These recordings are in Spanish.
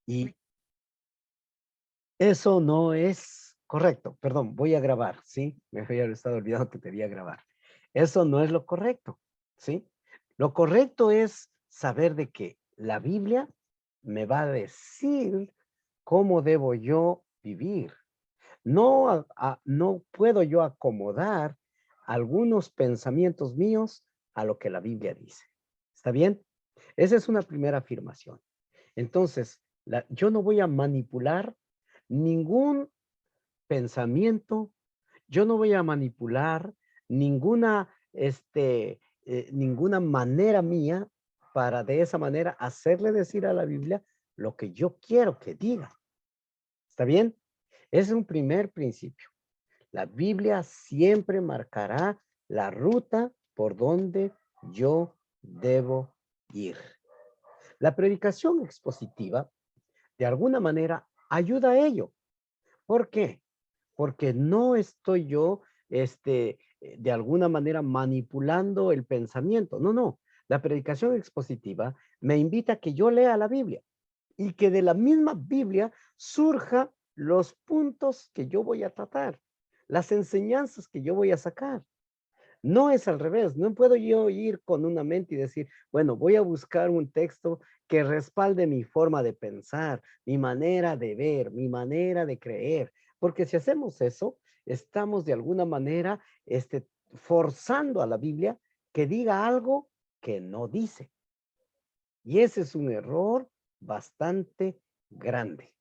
Y eso no es correcto. Perdón, voy a grabar, ¿sí? Me había estado olvidando que debía grabar. Eso no es lo correcto, ¿sí? Lo correcto es saber de que la Biblia me va a decir cómo debo yo vivir. No, no puedo yo acomodar algunos pensamientos míos a lo que la Biblia dice. ¿Está bien? Esa es una primera afirmación. Entonces, yo no voy a manipular ningún pensamiento, yo no voy a manipular ninguna, ninguna manera mía para de esa manera hacerle decir a la Biblia lo que yo quiero que diga. ¿Está bien? Ese es un primer principio. La Biblia siempre marcará la ruta por donde yo debo ir. La predicación expositiva, de alguna manera, ayuda a ello. ¿Por qué? Porque no estoy yo, de alguna manera manipulando el pensamiento. No, no. La predicación expositiva me invita a que yo lea la Biblia y que de la misma Biblia surja los puntos que yo voy a tratar, las enseñanzas que yo voy a sacar. No es al revés, no puedo yo ir con una mente y decir, bueno, voy a buscar un texto que respalde mi forma de pensar, mi manera de ver, mi manera de creer, porque si hacemos eso, estamos de alguna manera forzando a la Biblia que diga algo que no dice. Y ese es un error bastante grande.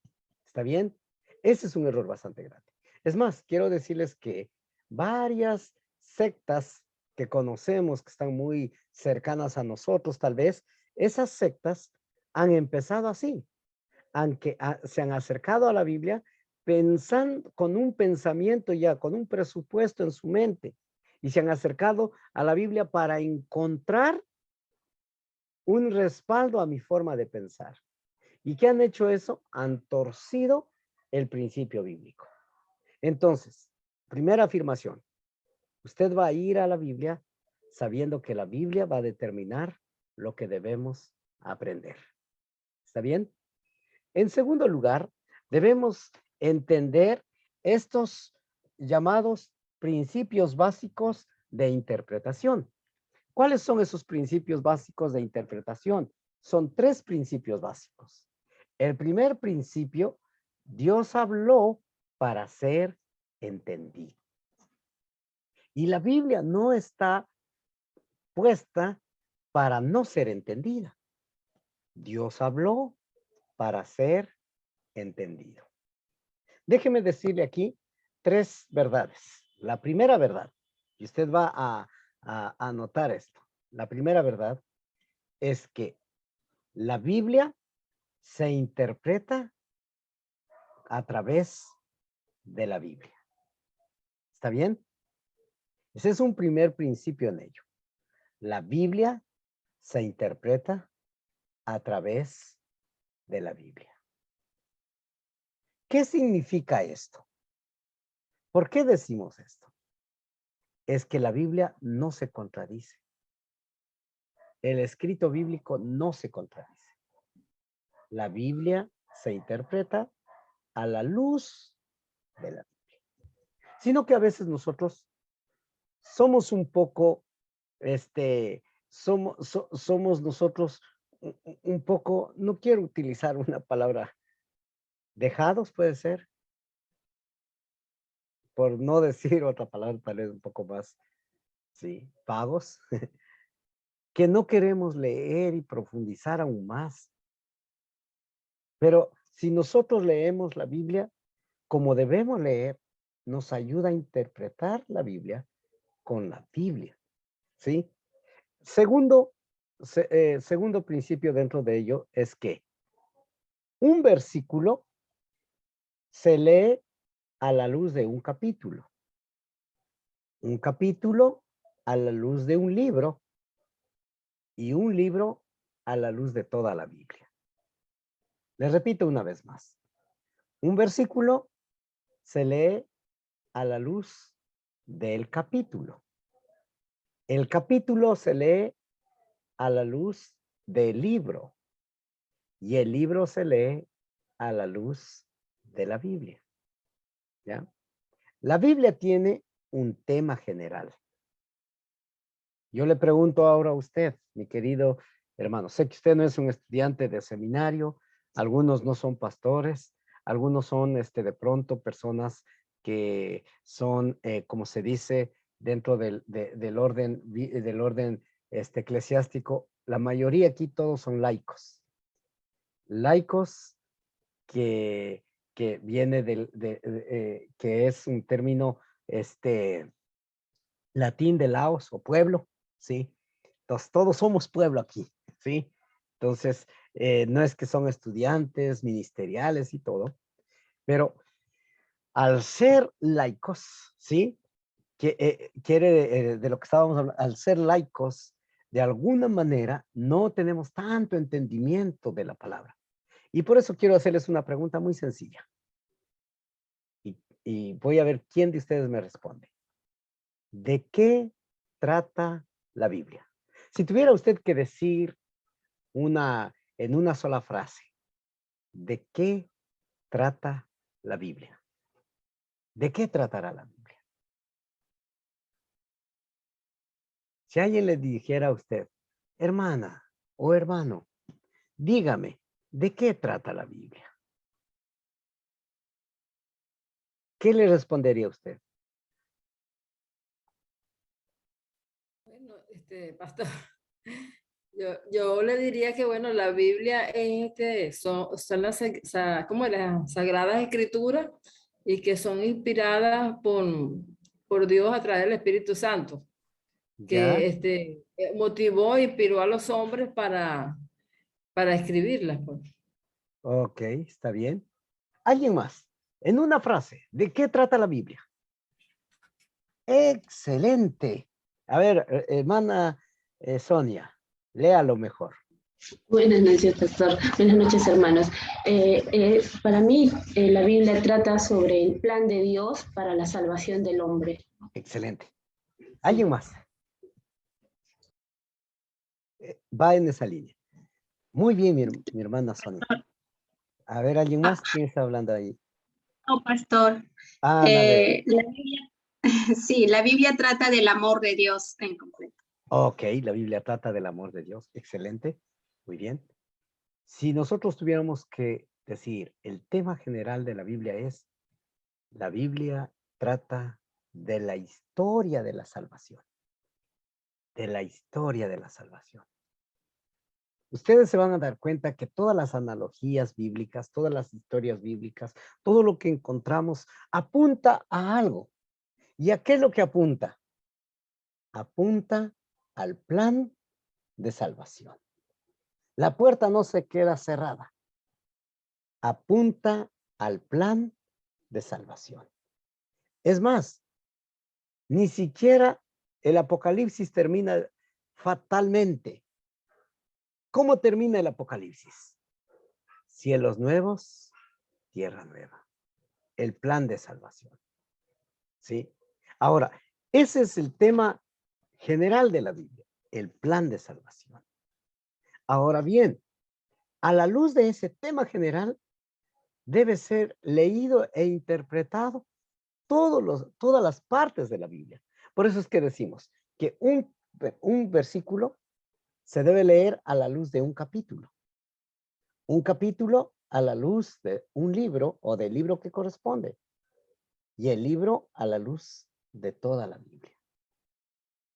¿Está bien? Ese es un error bastante grande. Es más, quiero decirles que varias sectas que conocemos, que están muy cercanas a nosotros, tal vez, esas sectas han empezado así, aunque se han acercado a la Biblia pensando con un pensamiento ya, con un presupuesto en su mente, y se han acercado a la Biblia para encontrar un respaldo a mi forma de pensar. ¿Y qué han hecho eso? Han torcido el principio bíblico. Entonces, primera afirmación, usted va a ir a la Biblia sabiendo que la Biblia va a determinar lo que debemos aprender. ¿Está bien? En segundo lugar, debemos entender estos llamados principios básicos de interpretación. ¿Cuáles son esos principios básicos de interpretación? Son tres principios básicos. El primer principio, Dios habló para ser entendido. Y la Biblia no está puesta para no ser entendida. Dios habló para ser entendido. Déjeme decirle aquí tres verdades. La primera verdad, y usted va a anotar esto. La primera verdad es que la Biblia se interpreta a través de la Biblia. ¿Está bien? Ese es un primer principio en ello. La Biblia se interpreta a través de la Biblia. ¿Qué significa esto? ¿Por qué decimos esto? Es que la Biblia no se contradice. El escrito bíblico no se contradice. La Biblia se interpreta a la luz de la Biblia. Sino que a veces nosotros somos un poco, somos nosotros un poco, no quiero utilizar una palabra, dejados puede ser, por no decir otra palabra tal vez un poco más, sí, vagos, que no queremos leer y profundizar aún más. Pero si nosotros leemos la Biblia como debemos leer, nos ayuda a interpretar la Biblia con la Biblia, ¿sí? Segundo, segundo principio dentro de ello es que un versículo se lee a la luz de un capítulo a la luz de un libro y un libro a la luz de toda la Biblia. Les repito una vez más. Un versículo se lee a la luz del capítulo. El capítulo se lee a la luz del libro y el libro se lee a la luz de la Biblia, ¿ya? La Biblia tiene un tema general. Yo le pregunto ahora a usted, mi querido hermano, sé que usted no es un estudiante de seminario, algunos no son pastores, algunos son de pronto personas que son, como se dice, dentro del orden, eclesiástico. La mayoría aquí todos son laicos. Laicos que, que viene que es un término latín de Laos o pueblo, ¿sí? Entonces, todos somos pueblo aquí, ¿sí? Entonces, no es que son estudiantes, ministeriales y todo, pero al ser laicos, ¿sí? Que, quiere de lo que estábamos hablando, al ser laicos, de alguna manera no tenemos tanto entendimiento de la palabra. Y por eso quiero hacerles una pregunta muy sencilla. Y voy a ver quién de ustedes me responde. ¿De qué trata la Biblia? Si tuviera usted que decir en una sola frase, ¿de qué trata la Biblia? ¿De qué tratará la Biblia? Si alguien le dijera a usted, hermana o hermano, dígame, ¿de qué trata la Biblia? ¿Qué le respondería usted? Bueno, pastor, yo le diría que, bueno, la Biblia es, son como las Sagradas Escrituras y que son inspiradas por Dios a través del Espíritu Santo, ¿Ya? que motivó e inspiró a los hombres para escribirlas, pues. Ok, está bien. ¿Alguien más? En una frase, ¿de qué trata la Biblia? Excelente. A ver, hermana Sonia, léalo mejor. Buenas noches, pastor. Buenas noches, hermanos. Para mí, la Biblia trata sobre el plan de Dios para la salvación del hombre. Excelente. Sí. ¿Alguien más? Va en esa línea. Muy bien, mi hermana Sonia. A ver, ¿alguien más? ¿Quién está hablando ahí? Oh, pastor. Ah, Ana, a ver. La Biblia, sí, la Biblia trata del amor de Dios en completo. Ok, la Biblia trata del amor de Dios. Excelente. Muy bien. Si nosotros tuviéramos que decir, el tema general de la Biblia es, la Biblia trata de la historia de la salvación. De la historia de la salvación. Ustedes se van a dar cuenta que todas las analogías bíblicas, todas las historias bíblicas, todo lo que encontramos apunta a algo. ¿Y a qué es lo que apunta? Apunta al plan de salvación. La puerta no se queda cerrada. Apunta al plan de salvación. Es más, ni siquiera el Apocalipsis termina fatalmente. ¿Cómo termina el Apocalipsis? Cielos nuevos, tierra nueva. El plan de salvación. ¿Sí? Ahora, ese es el tema general de la Biblia, el plan de salvación. Ahora bien, a la luz de ese tema general, debe ser leído e interpretado todas las partes de la Biblia. Por eso es que decimos que un versículo se debe leer a la luz de un capítulo. Un capítulo a la luz de un libro o del libro que corresponde. Y el libro a la luz de toda la Biblia.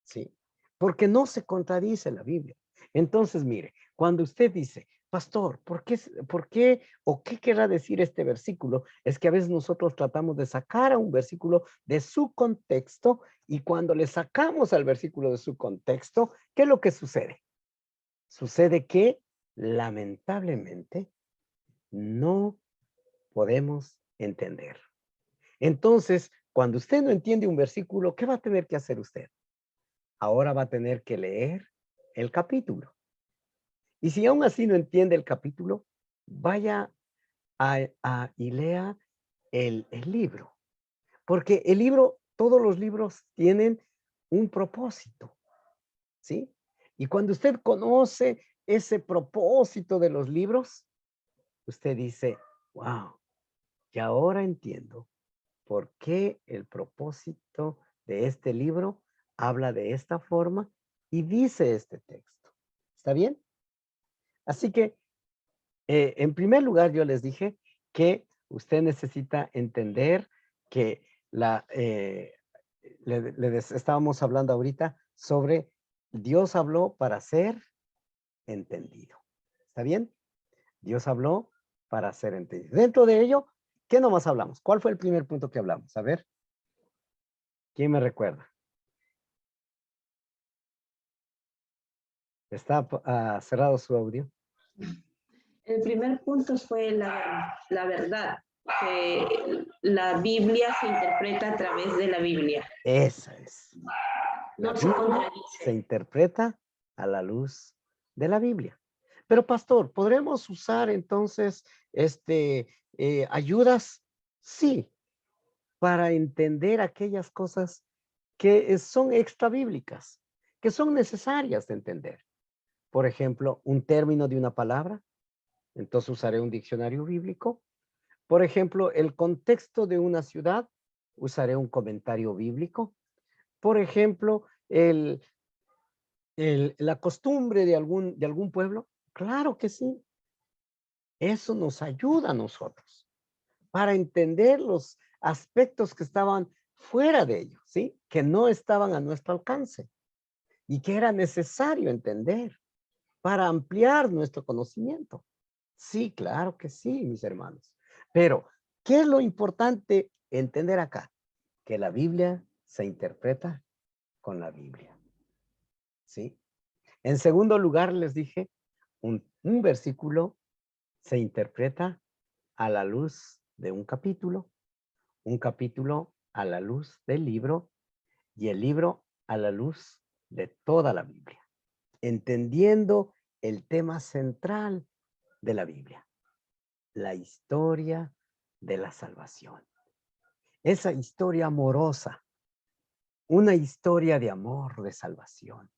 ¿Sí? Porque no se contradice la Biblia. Entonces, mire, cuando usted dice, pastor, ¿por qué o qué querrá decir este versículo? Es que a veces nosotros tratamos de sacar a un versículo de su contexto y cuando le sacamos al versículo de su contexto, ¿qué es lo que sucede? Sucede que, lamentablemente, no podemos entender. Entonces, cuando usted no entiende un versículo, ¿qué va a tener que hacer usted? Ahora va a tener que leer el capítulo. Y si aún así no entiende el capítulo, vaya y lea el libro. Porque el libro, todos los libros tienen un propósito, ¿sí? Y cuando usted conoce ese propósito de los libros, usted dice, Wow. Y ahora entiendo por qué el propósito de este libro habla de esta forma y dice este texto. ¿Está bien? Así que, en primer lugar, yo les dije que usted necesita entender que estábamos hablando ahorita sobre Dios habló para ser entendido. ¿Está bien? Dios habló para ser entendido. Dentro de ello, ¿qué nomás hablamos? ¿Cuál fue el primer punto que hablamos? A ver, ¿quién me recuerda? ¿Está cerrado su audio? El primer punto fue la verdad, que la Biblia se interpreta a través de la Biblia. Esa es. La No se Biblia se contradice. interpreta a la luz de la Biblia. Pero pastor, ¿podremos usar entonces ayudas? Sí, para entender aquellas cosas que son extra bíblicas, que son necesarias de entender. Por ejemplo, un término de una palabra, entonces usaré un diccionario bíblico. Por ejemplo, el contexto de una ciudad, usaré un comentario bíblico. Por ejemplo, la costumbre de algún pueblo, claro que sí. Eso nos ayuda a nosotros para entender los aspectos que estaban fuera de ellos, ¿sí? Que no estaban a nuestro alcance y que era necesario entender para ampliar nuestro conocimiento. Sí, claro que sí, mis hermanos. Pero, ¿qué es lo importante entender acá? Que la Biblia se interpreta con la Biblia, ¿sí? En segundo lugar, les dije, un versículo se interpreta a la luz de un capítulo a la luz del libro y el libro a la luz de toda la Biblia, entendiendo el tema central de la Biblia, la historia de la salvación. Esa historia amorosa, una historia de amor, de salvación,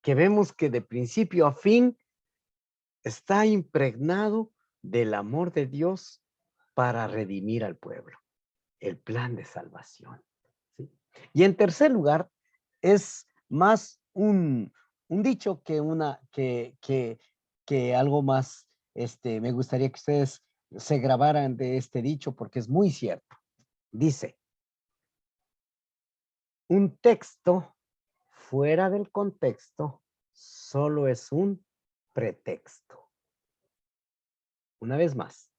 que vemos que de principio a fin está impregnado del amor de Dios para redimir al pueblo, el plan de salvación, ¿sí? Y en tercer lugar, es más un dicho que algo más, me gustaría que ustedes se grabaran de este dicho porque es muy cierto. Dice, un texto fuera del contexto solo es un pretexto. Una vez más,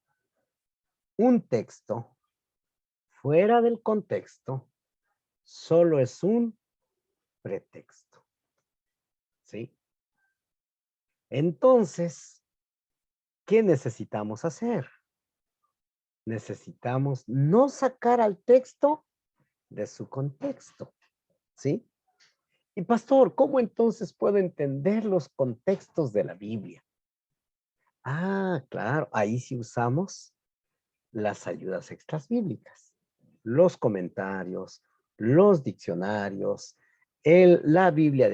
un texto fuera del contexto solo es un pretexto, ¿sí? Entonces, ¿qué necesitamos hacer? Necesitamos no sacar al texto de su contexto, ¿sí? Y pastor, ¿cómo entonces puedo entender los contextos de la Biblia? Ah, claro, ahí sí usamos las ayudas extras bíblicas, los comentarios, los diccionarios, la Biblia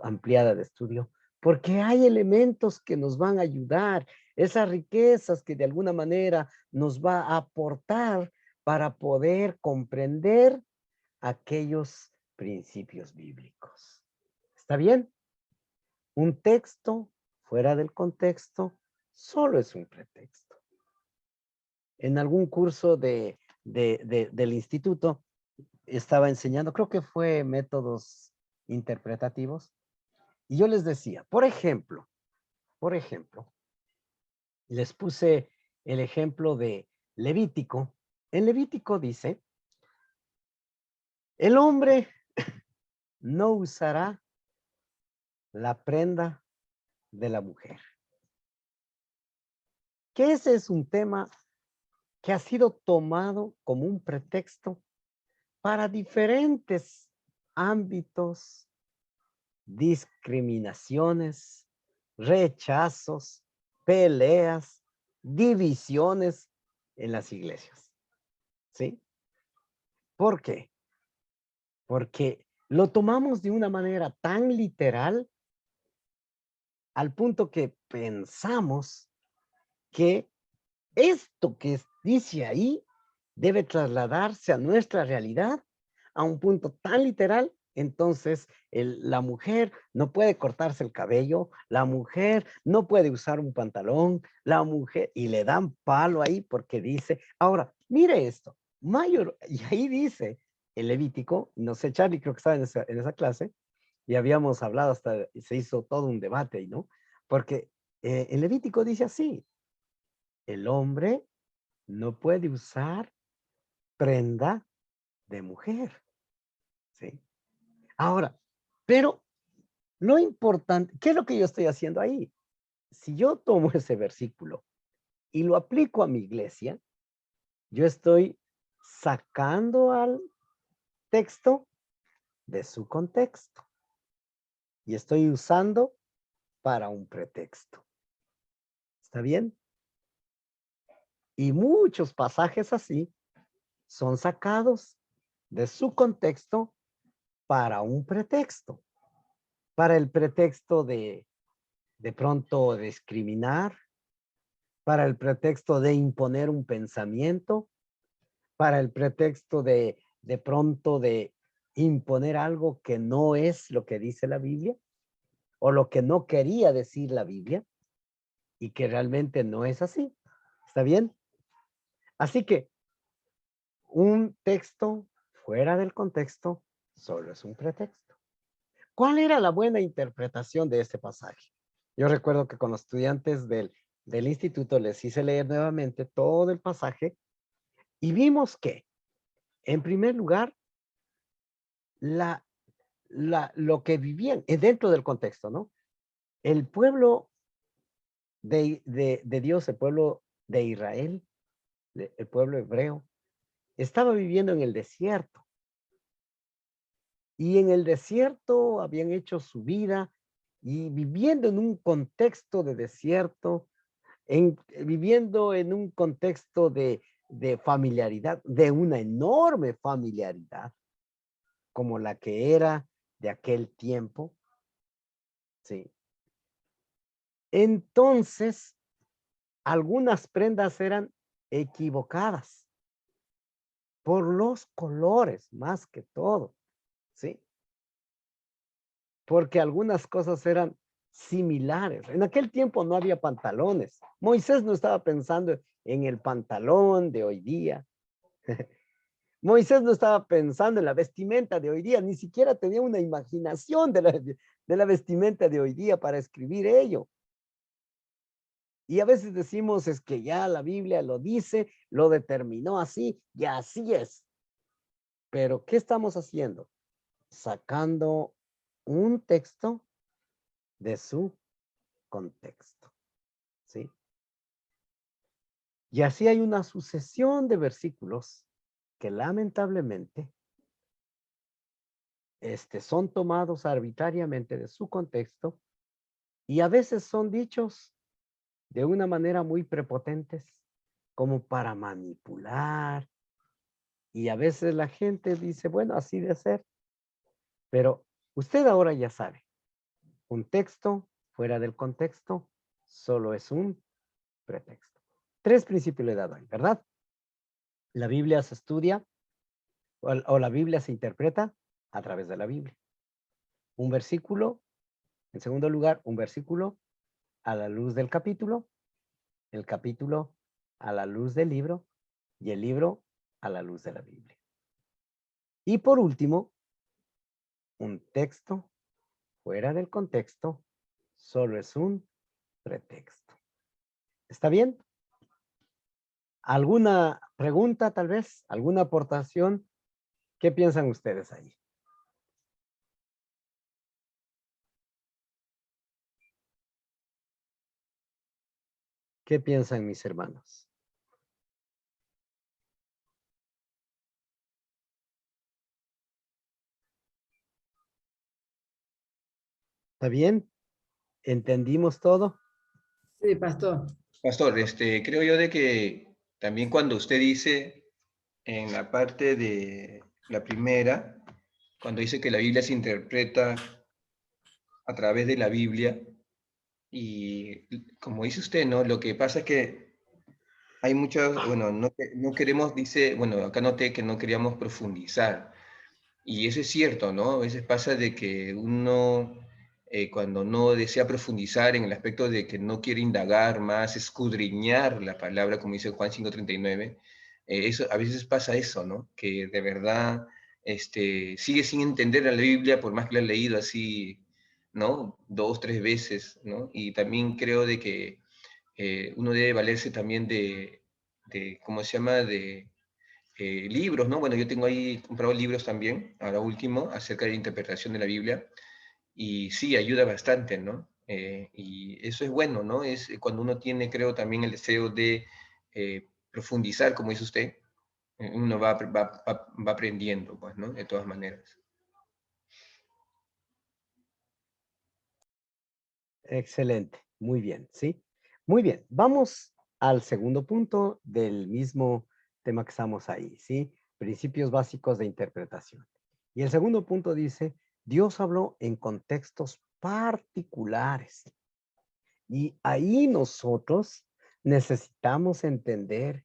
ampliada de estudio, porque hay elementos que nos van a ayudar, esas riquezas que de alguna manera nos va a aportar para poder comprender aquellos principios bíblicos. ¿Está bien? Un texto fuera del contexto solo es un pretexto. En algún curso del instituto estaba enseñando, creo que fue métodos interpretativos, y yo les decía, por ejemplo, les puse el ejemplo de Levítico. En Levítico dice, el hombre no usará la prenda de la mujer. Que ese es un tema que ha sido tomado como un pretexto para diferentes ámbitos, discriminaciones, rechazos, peleas, divisiones en las iglesias. ¿Sí? ¿Por qué? Porque lo tomamos de una manera tan literal al punto que pensamos que esto que dice ahí debe trasladarse a nuestra realidad a un punto tan literal. Entonces, la mujer no puede cortarse el cabello, la mujer no puede usar un pantalón, la mujer, y le dan palo ahí porque dice, ahora, mire esto, mayor, y ahí dice el Levítico, no sé, Charlie creo que estaba en esa clase, y habíamos hablado hasta, se hizo todo un debate ahí, ¿no? Porque el Levítico dice así, el hombre no puede usar prenda de mujer, ¿sí? Ahora, pero lo importante, ¿qué es lo que yo estoy haciendo ahí? Si yo tomo ese versículo y lo aplico a mi iglesia, yo estoy sacando al texto de su contexto y estoy usando para un pretexto. ¿Está bien? Y muchos pasajes así son sacados de su contexto para un pretexto. Para el pretexto de pronto discriminar, para el pretexto de imponer un pensamiento, para el pretexto de pronto de imponer algo que no es lo que dice la Biblia o lo que no quería decir la Biblia y que realmente no es así. ¿Está bien? Así que un texto fuera del contexto solo es un pretexto. ¿Cuál era la buena interpretación de este pasaje? Yo recuerdo que con los estudiantes del instituto les hice leer nuevamente todo el pasaje y vimos que, en primer lugar, lo que vivían dentro del contexto, ¿no? El pueblo de Dios, el pueblo de Israel, el pueblo hebreo, estaba viviendo en el desierto. Y en el desierto habían hecho su vida y viviendo en un contexto de desierto, viviendo en un contexto de familiaridad, de una enorme familiaridad, como la que era de aquel tiempo, ¿sí? Entonces, algunas prendas eran equivocadas por los colores, más que todo, ¿sí? Porque algunas cosas eran similares. En aquel tiempo no había pantalones. Moisés no estaba pensando en el pantalón de hoy día. Moisés no estaba pensando en la vestimenta de hoy día, ni siquiera tenía una imaginación de la vestimenta de hoy día para escribir ello. Y a veces decimos, es que ya la Biblia lo dice, lo determinó así, y así es. Pero, ¿qué estamos haciendo? Sacando un texto de su contexto, ¿sí? Y así hay una sucesión de versículos que lamentablemente son tomados arbitrariamente de su contexto y a veces son dichos de una manera muy prepotentes, como para manipular. Y a veces la gente dice, bueno, así de ser. Pero usted ahora ya sabe, un texto fuera del contexto solo es un pretexto. 3 principios le he dado ahí, ¿verdad? La Biblia se estudia o la Biblia se interpreta a través de la Biblia. Un versículo, en segundo lugar, un versículo a la luz del capítulo, el capítulo a la luz del libro y el libro a la luz de la Biblia. Y por último, un texto fuera del contexto solo es un pretexto. ¿Está bien? ¿Alguna pregunta tal vez? ¿Alguna aportación? ¿Qué piensan ustedes ahí? ¿Qué piensan mis hermanos? ¿Está bien? ¿Entendimos todo? Sí, pastor. Pastor, creo yo de que también cuando usted dice en la parte de la primera, cuando dice que la Biblia se interpreta a través de la Biblia, y como dice usted, ¿no? Lo que pasa es que hay muchas, bueno, no queremos, dice, bueno, acá noté que no queríamos profundizar. Y eso es cierto, ¿no? A veces pasa de que uno, cuando no desea profundizar en el aspecto de que no quiere indagar más, escudriñar la palabra, como dice Juan 5:39, eso, a veces pasa eso, ¿no? Que de verdad sigue sin entender la Biblia, por más que la ha leído así, ¿no? 2, 3 veces, ¿no? Y también creo de que uno debe valerse también ¿cómo se llama? Libros, ¿no? Bueno, yo tengo ahí comprado libros también, ahora último, acerca de la interpretación de la Biblia, y sí, ayuda bastante, ¿no? Y eso es bueno, ¿no? Es cuando uno tiene, creo, también el deseo de profundizar, como dice usted, uno va aprendiendo, pues, ¿no? De todas maneras. Excelente, muy bien, ¿sí? Muy bien, vamos al segundo punto del mismo tema que estamos ahí, ¿sí? Principios básicos de interpretación. Y el segundo punto dice, Dios habló en contextos particulares. Y ahí nosotros necesitamos entender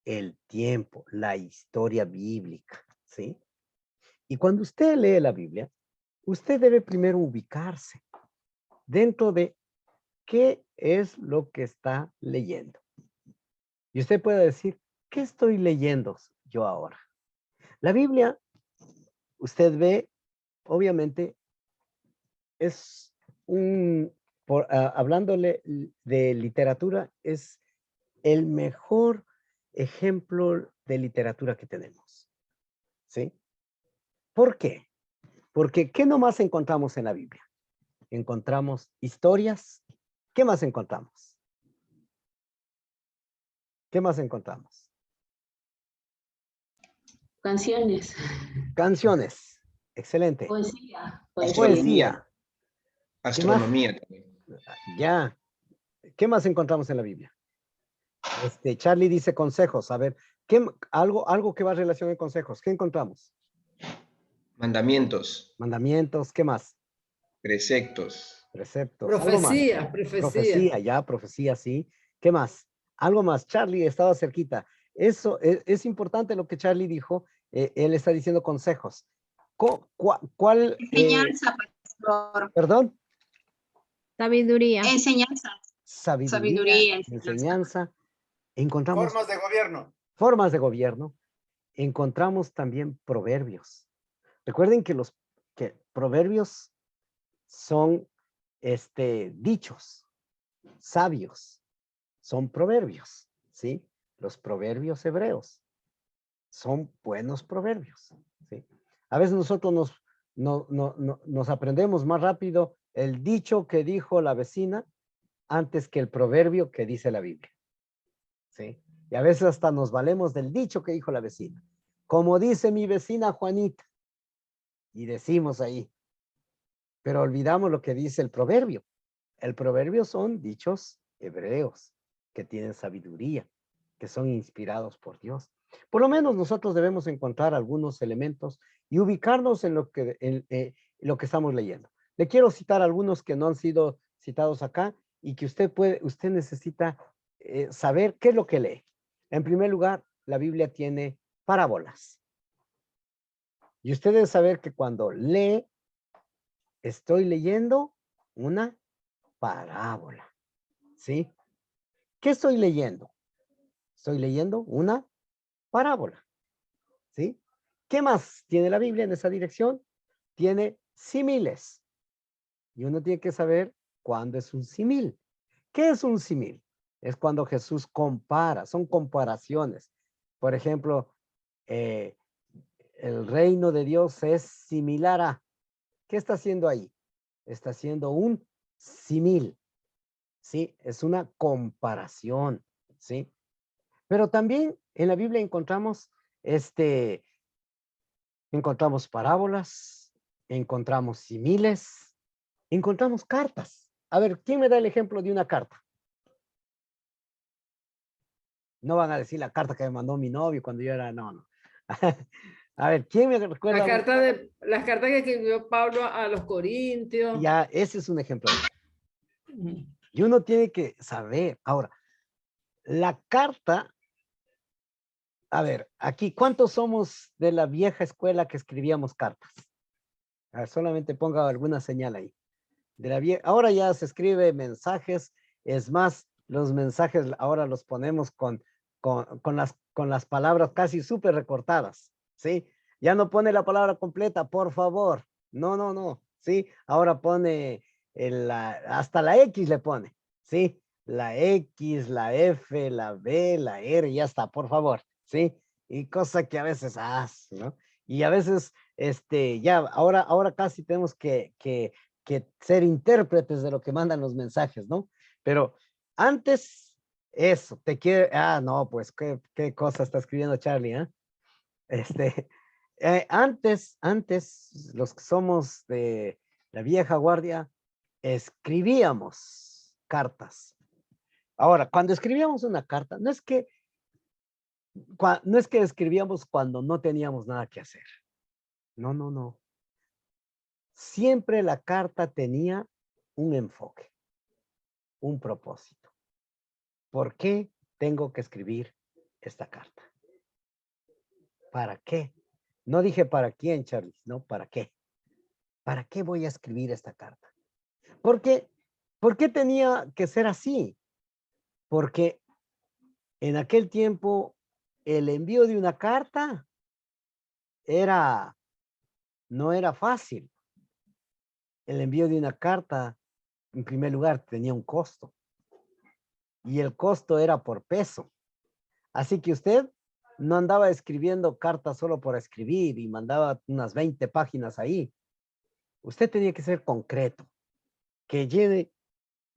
el tiempo, la historia bíblica, ¿sí? Y cuando usted lee la Biblia, usted debe primero ubicarse dentro de qué es lo que está leyendo. Y usted puede decir, ¿qué estoy leyendo yo ahora? La Biblia, usted ve, obviamente, es hablándole de literatura, es el mejor ejemplo de literatura que tenemos. ¿Sí? ¿Por qué? Porque ¿qué nomás encontramos en la Biblia? Encontramos historias. ¿Qué más encontramos? ¿Qué más encontramos? Canciones, Canciones. Excelente. poesía, Poesía. ¿Qué más? Astronomía también. Ya. ¿Qué más encontramos en la Biblia? Charlie dice consejos. A ver, algo que va a relación en consejos. ¿Qué encontramos? Mandamientos, Mandamientos. ¿Qué más? preceptos, Preceptos. Algo más. Profecía, profecía. Profecía, ya, profecía, sí. ¿Qué más? Algo más. Charlie estaba cerquita. Eso es importante lo que Charlie dijo. Él está diciendo consejos. ¿Cuál? Enseñanza, pastor. Perdón. Sabiduría. Enseñanza. Sabiduría, Sabiduría, enseñanza. Encontramos Formas de gobierno. formas de gobierno. Encontramos también proverbios. Recuerden que proverbios son dichos sabios. Son proverbios, ¿sí? Los proverbios hebreos son buenos proverbios, ¿sí? A veces nosotros nos aprendemos más rápido el dicho que dijo la vecina antes que el proverbio que dice la Biblia, ¿sí? Y a veces hasta nos valemos del dicho que dijo la vecina. Como dice mi vecina Juanita, y decimos ahí, pero olvidamos lo que dice el proverbio. El proverbio son dichos hebreos que tienen sabiduría, que son inspirados por Dios. Por lo menos nosotros debemos encontrar algunos elementos y ubicarnos en lo que estamos leyendo. Le quiero citar algunos que no han sido citados acá y que usted necesita saber qué es lo que lee. En primer lugar, la Biblia tiene parábolas. Y usted debe saber que cuando lee, estoy leyendo una parábola. ¿Sí? ¿Qué estoy leyendo? Estoy leyendo una parábola. ¿Sí? ¿Qué más tiene la Biblia en esa dirección? Tiene símiles. Y uno tiene que saber cuándo es un símil. ¿Qué es un símil? Es cuando Jesús compara, son comparaciones. Por ejemplo, el reino de Dios es similar a. ¿Qué está haciendo ahí? Está haciendo un símil. ¿Sí? Es una comparación. ¿Sí? Pero también en la Biblia encontramos encontramos parábolas, encontramos símiles, encontramos cartas. A ver, ¿quién me da el ejemplo de una carta? No van a decir la carta que me mandó mi novio cuando yo era, no. A ver, ¿quién me recuerda? Las cartas que escribió Pablo a los Corintios. Ya, ese es un ejemplo. Y uno tiene que saber. Ahora, La carta, a ver, aquí, ¿cuántos somos de la vieja escuela que escribíamos cartas? A ver, solamente ponga alguna señal ahí. Ahora ya se escribe mensajes, es más, los mensajes ahora los ponemos con las palabras casi súper recortadas, ¿sí? Ya no pone la palabra completa, por favor. No, no, no, ¿sí? Ahora pone hasta la X le pone, ¿sí? La X, la F, la B, la R, ya está, por favor, ¿sí? Y cosa que a veces, ¿no? Y a veces, ya, ahora casi tenemos que ser intérpretes de lo que mandan los mensajes, ¿no? Pero antes, eso, no, pues, qué cosa está escribiendo Charlie, ¿eh? Antes, los que somos de la vieja guardia, escribíamos cartas. Ahora, cuando escribíamos una carta, no es que escribíamos cuando no teníamos nada que hacer. No, no, no. Siempre la carta tenía un enfoque, un propósito. ¿Por qué tengo que escribir esta carta? ¿Para qué? No dije para quién, Charlie, no, ¿para qué? ¿Para qué voy a escribir esta carta? ¿Por qué tenía que ser así? Porque en aquel tiempo el envío de una carta no era fácil. El envío de una carta, en primer lugar, tenía un costo. Y el costo era por peso. Así que usted no andaba escribiendo cartas solo por escribir y mandaba unas 20 páginas ahí. Usted tenía que ser concreto, que llene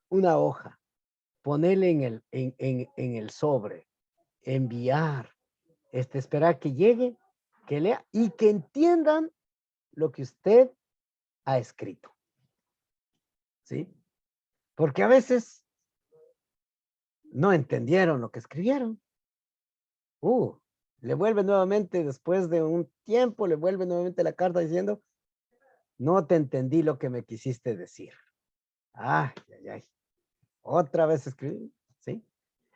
una hoja, ponerle en el sobre, enviar, esperar que llegue, que lea y que entiendan lo que usted ha escrito. ¿Sí? Porque a veces no entendieron lo que escribieron. Le vuelve nuevamente, después de un tiempo, le vuelve nuevamente la carta diciendo, no te entendí lo que me quisiste decir. Ay, ay, ay. Otra vez escribí, ¿sí?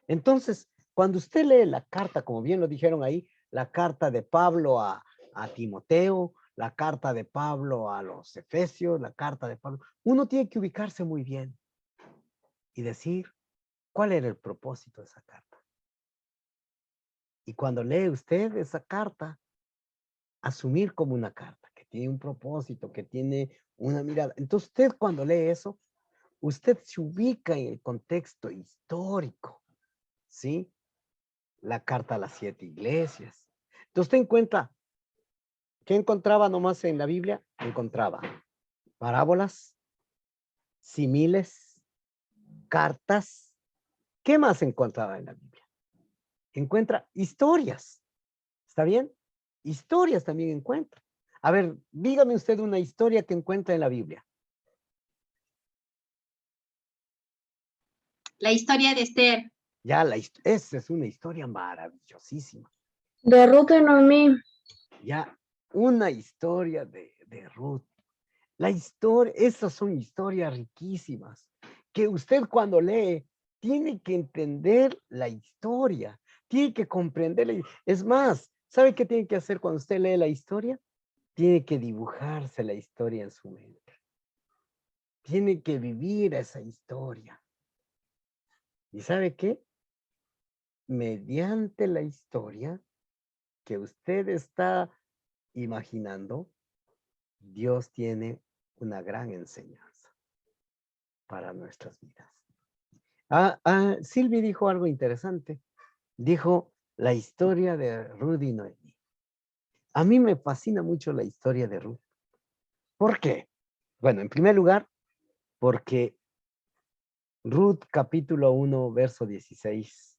Entonces, cuando usted lee la carta, como bien lo dijeron ahí, la carta de Pablo a Timoteo, la carta de Pablo a los Efesios, la carta de Pablo, uno tiene que ubicarse muy bien y decir cuál era el propósito de esa carta. Y cuando lee usted esa carta, asumir como una carta, que tiene un propósito, que tiene una mirada. Entonces usted cuando lee eso, usted se ubica en el contexto histórico, ¿sí? La carta a las 7 iglesias. Entonces usted encuentra, ¿qué encontraba nomás en la Biblia? Encontraba parábolas, similes, cartas. ¿Qué más encontraba en la Biblia? Encuentra historias. ¿Está bien? Historias también encuentra. A ver, dígame usted una historia que encuentra en la Biblia. La historia de Esther. Ya, esa es una historia maravillosísima. De Ruth y Noemí. Ya, una historia de Ruth. Esas son historias riquísimas, que usted cuando lee, tiene que entender la historia, tiene que comprenderla. Es más, ¿sabe qué tiene que hacer cuando usted lee la historia? Tiene que dibujarse la historia en su mente. Tiene que vivir esa historia. ¿Y sabe qué? Mediante la historia que usted está imaginando, Dios tiene una gran enseñanza para nuestras vidas. Silvi dijo algo interesante. Dijo la historia de Ruth y Noemí. A mí me fascina mucho la historia de Ruth. ¿Por qué? Bueno, en primer lugar, porque Ruth capítulo 1, verso 16.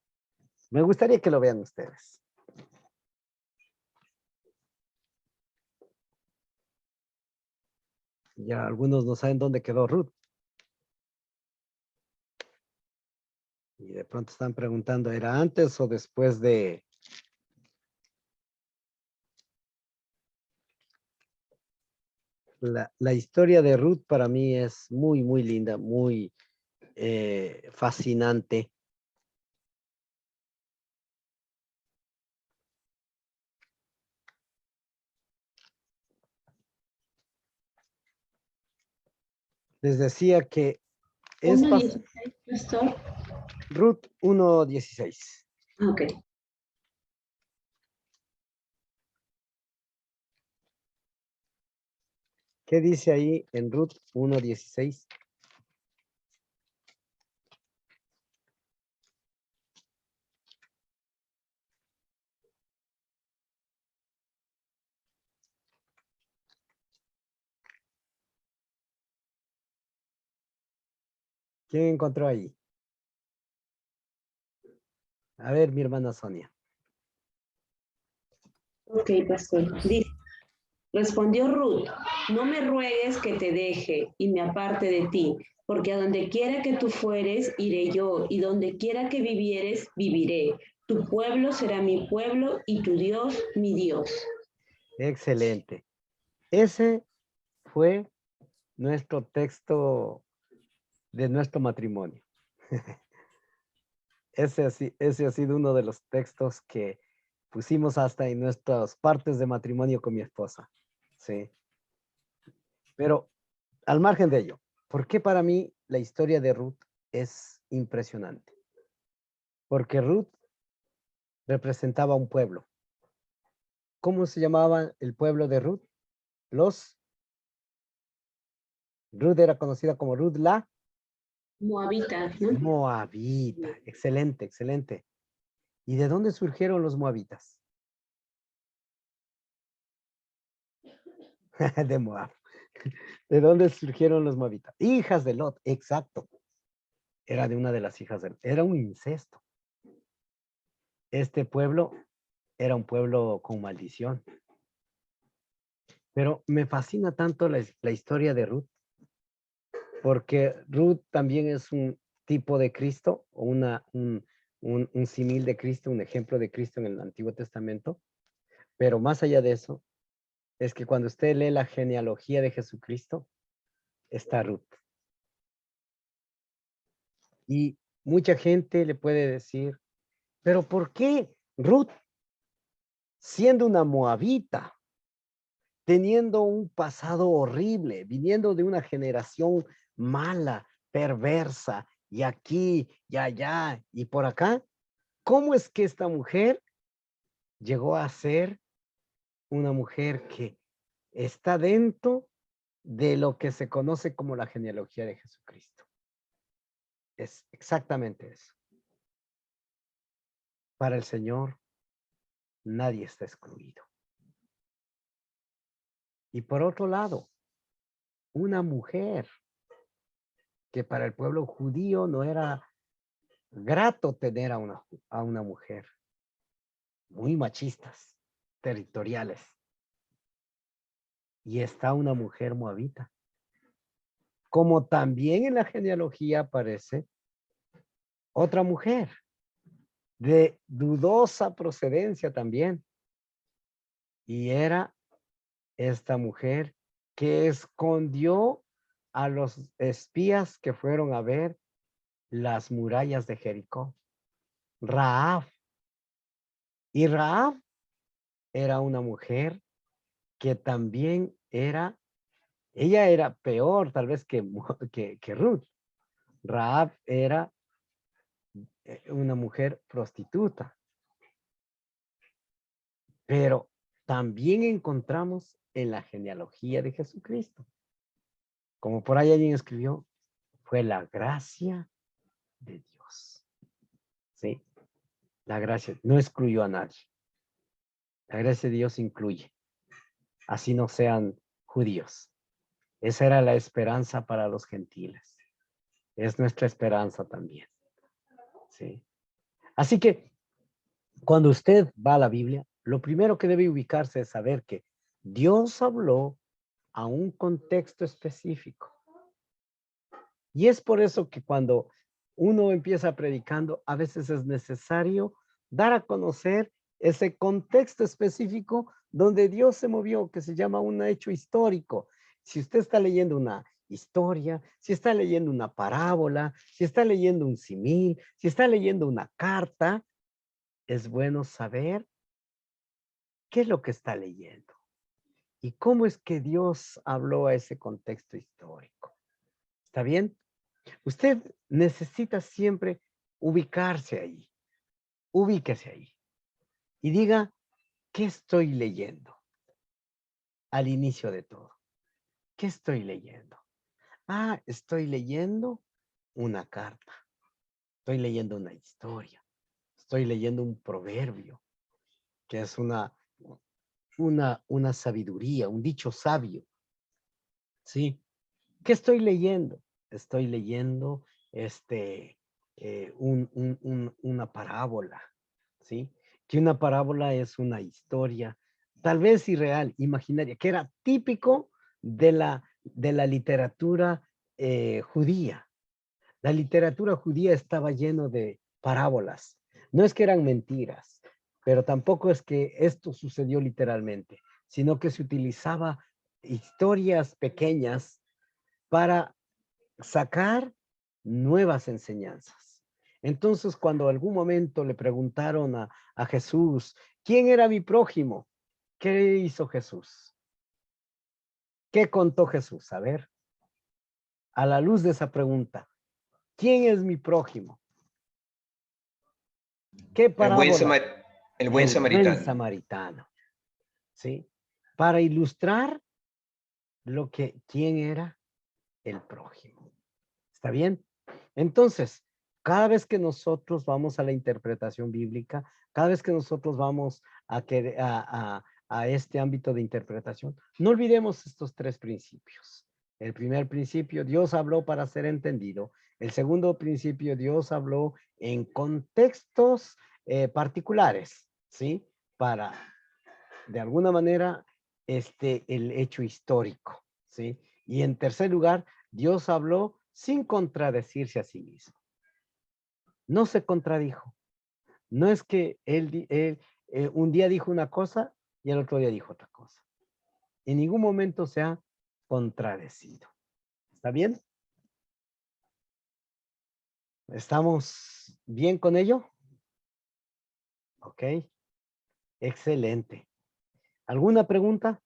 Me gustaría que lo vean ustedes. Ya algunos no saben dónde quedó Ruth. Y de pronto están preguntando, ¿era antes o después de? La historia de Ruth para mí es muy, muy linda, muy fascinante. Les decía que es 1:16, pastor. Ruth 1:16. Ok. ¿Qué dice ahí en Ruth 1:16? ¿Quién encontró ahí? A ver, mi hermana Sonia. Ok, pastor. Dice, respondió Ruth, no me ruegues que te deje y me aparte de ti, porque a donde quiera que tú fueres, iré yo, y donde quiera que vivieres, viviré. Tu pueblo será mi pueblo y tu Dios mi Dios. Excelente. Ese fue nuestro texto de nuestro matrimonio. Ese ha sido uno de los textos que pusimos hasta en nuestras partes de matrimonio con mi esposa. Sí. Pero al margen de ello, ¿por qué para mí la historia de Ruth es impresionante? Porque Ruth representaba un pueblo. ¿Cómo se llamaba el pueblo de Ruth? Ruth era conocida como Ruth la Moabita, ¿no? Moabita. Excelente, excelente. ¿Y de dónde surgieron los moabitas? De Moab. ¿De dónde surgieron los moabitas? Hijas de Lot, exacto. Era de una de las hijas de Lot. Era un incesto. Este pueblo era un pueblo con maldición. Pero me fascina tanto la historia de Ruth, porque Ruth también es un tipo de Cristo, o un símil de Cristo, un ejemplo de Cristo en el Antiguo Testamento. Pero más allá de eso, es que cuando usted lee la genealogía de Jesucristo, está Ruth. Y mucha gente le puede decir, pero ¿por qué Ruth, siendo una moabita, teniendo un pasado horrible, viniendo de una generación mala, perversa, y aquí, y allá, y por acá, cómo es que esta mujer llegó a ser una mujer que está dentro de lo que se conoce como la genealogía de Jesucristo? Es exactamente eso. Para el Señor, nadie está excluido. Y por otro lado, una mujer que para el pueblo judío no era grato tener a una mujer, muy machistas, territoriales. Y está una mujer moabita. Como también en la genealogía aparece otra mujer de dudosa procedencia también. Y era esta mujer que escondió a los espías que fueron a ver las murallas de Jericó. Rahab. Y Rahab era una mujer que también ella era peor tal vez que Ruth. Rahab era una mujer prostituta. Pero también encontramos en la genealogía de Jesucristo, como por ahí alguien escribió, fue la gracia de Dios. ¿Sí? La gracia no excluyó a nadie. La gracia de Dios incluye. Así no sean judíos. Esa era la esperanza para los gentiles. Es nuestra esperanza también. ¿Sí? Así que cuando usted va a la Biblia, lo primero que debe ubicarse es saber que Dios habló a un contexto específico. Y es por eso que cuando uno empieza predicando, a veces es necesario dar a conocer ese contexto específico donde Dios se movió, que se llama un hecho histórico. Si usted está leyendo una historia, si está leyendo una parábola, si está leyendo un simil, si está leyendo una carta, es bueno saber qué es lo que está leyendo y cómo es que Dios habló a ese contexto histórico. ¿Está bien? Usted necesita siempre ubicarse ahí. Ubíquese ahí. Y diga, ¿qué estoy leyendo? Al inicio de todo. ¿Qué estoy leyendo? Ah, estoy leyendo una carta. Estoy leyendo una historia. Estoy leyendo un proverbio, que es una sabiduría, un dicho sabio. ¿Sí? ¿Qué estoy leyendo? Estoy leyendo una parábola, ¿sí? Que una parábola es una historia, tal vez irreal, imaginaria, que era típico de la literatura judía. La literatura judía estaba lleno de parábolas. No es que eran mentiras, pero tampoco es que esto sucedió literalmente, sino que se utilizaba historias pequeñas para sacar nuevas enseñanzas. Entonces, cuando algún momento le preguntaron a Jesús, ¿quién era mi prójimo? ¿Qué hizo Jesús? ¿Qué contó Jesús? A ver, a la luz de esa pregunta, ¿quién es mi prójimo? ¿Qué El buen, parábola? el buen El buen samaritano. samaritano, ¿sí? Para ilustrar quién era el prójimo. ¿Está bien? Entonces, cada vez que nosotros vamos a la interpretación bíblica, cada vez que nosotros vamos a este ámbito de interpretación, no olvidemos estos tres principios. El primer principio, Dios habló para ser entendido. El segundo principio, Dios habló en contextos particulares, ¿sí? Para, de alguna manera, el hecho histórico, ¿sí? Y en tercer lugar, Dios habló sin contradecirse a sí mismo. No se contradijo. No es que él un día dijo una cosa y el otro día dijo otra cosa. En ningún momento se ha contradecido. ¿Está bien? ¿Estamos bien con ello? Ok. Excelente. ¿Alguna pregunta?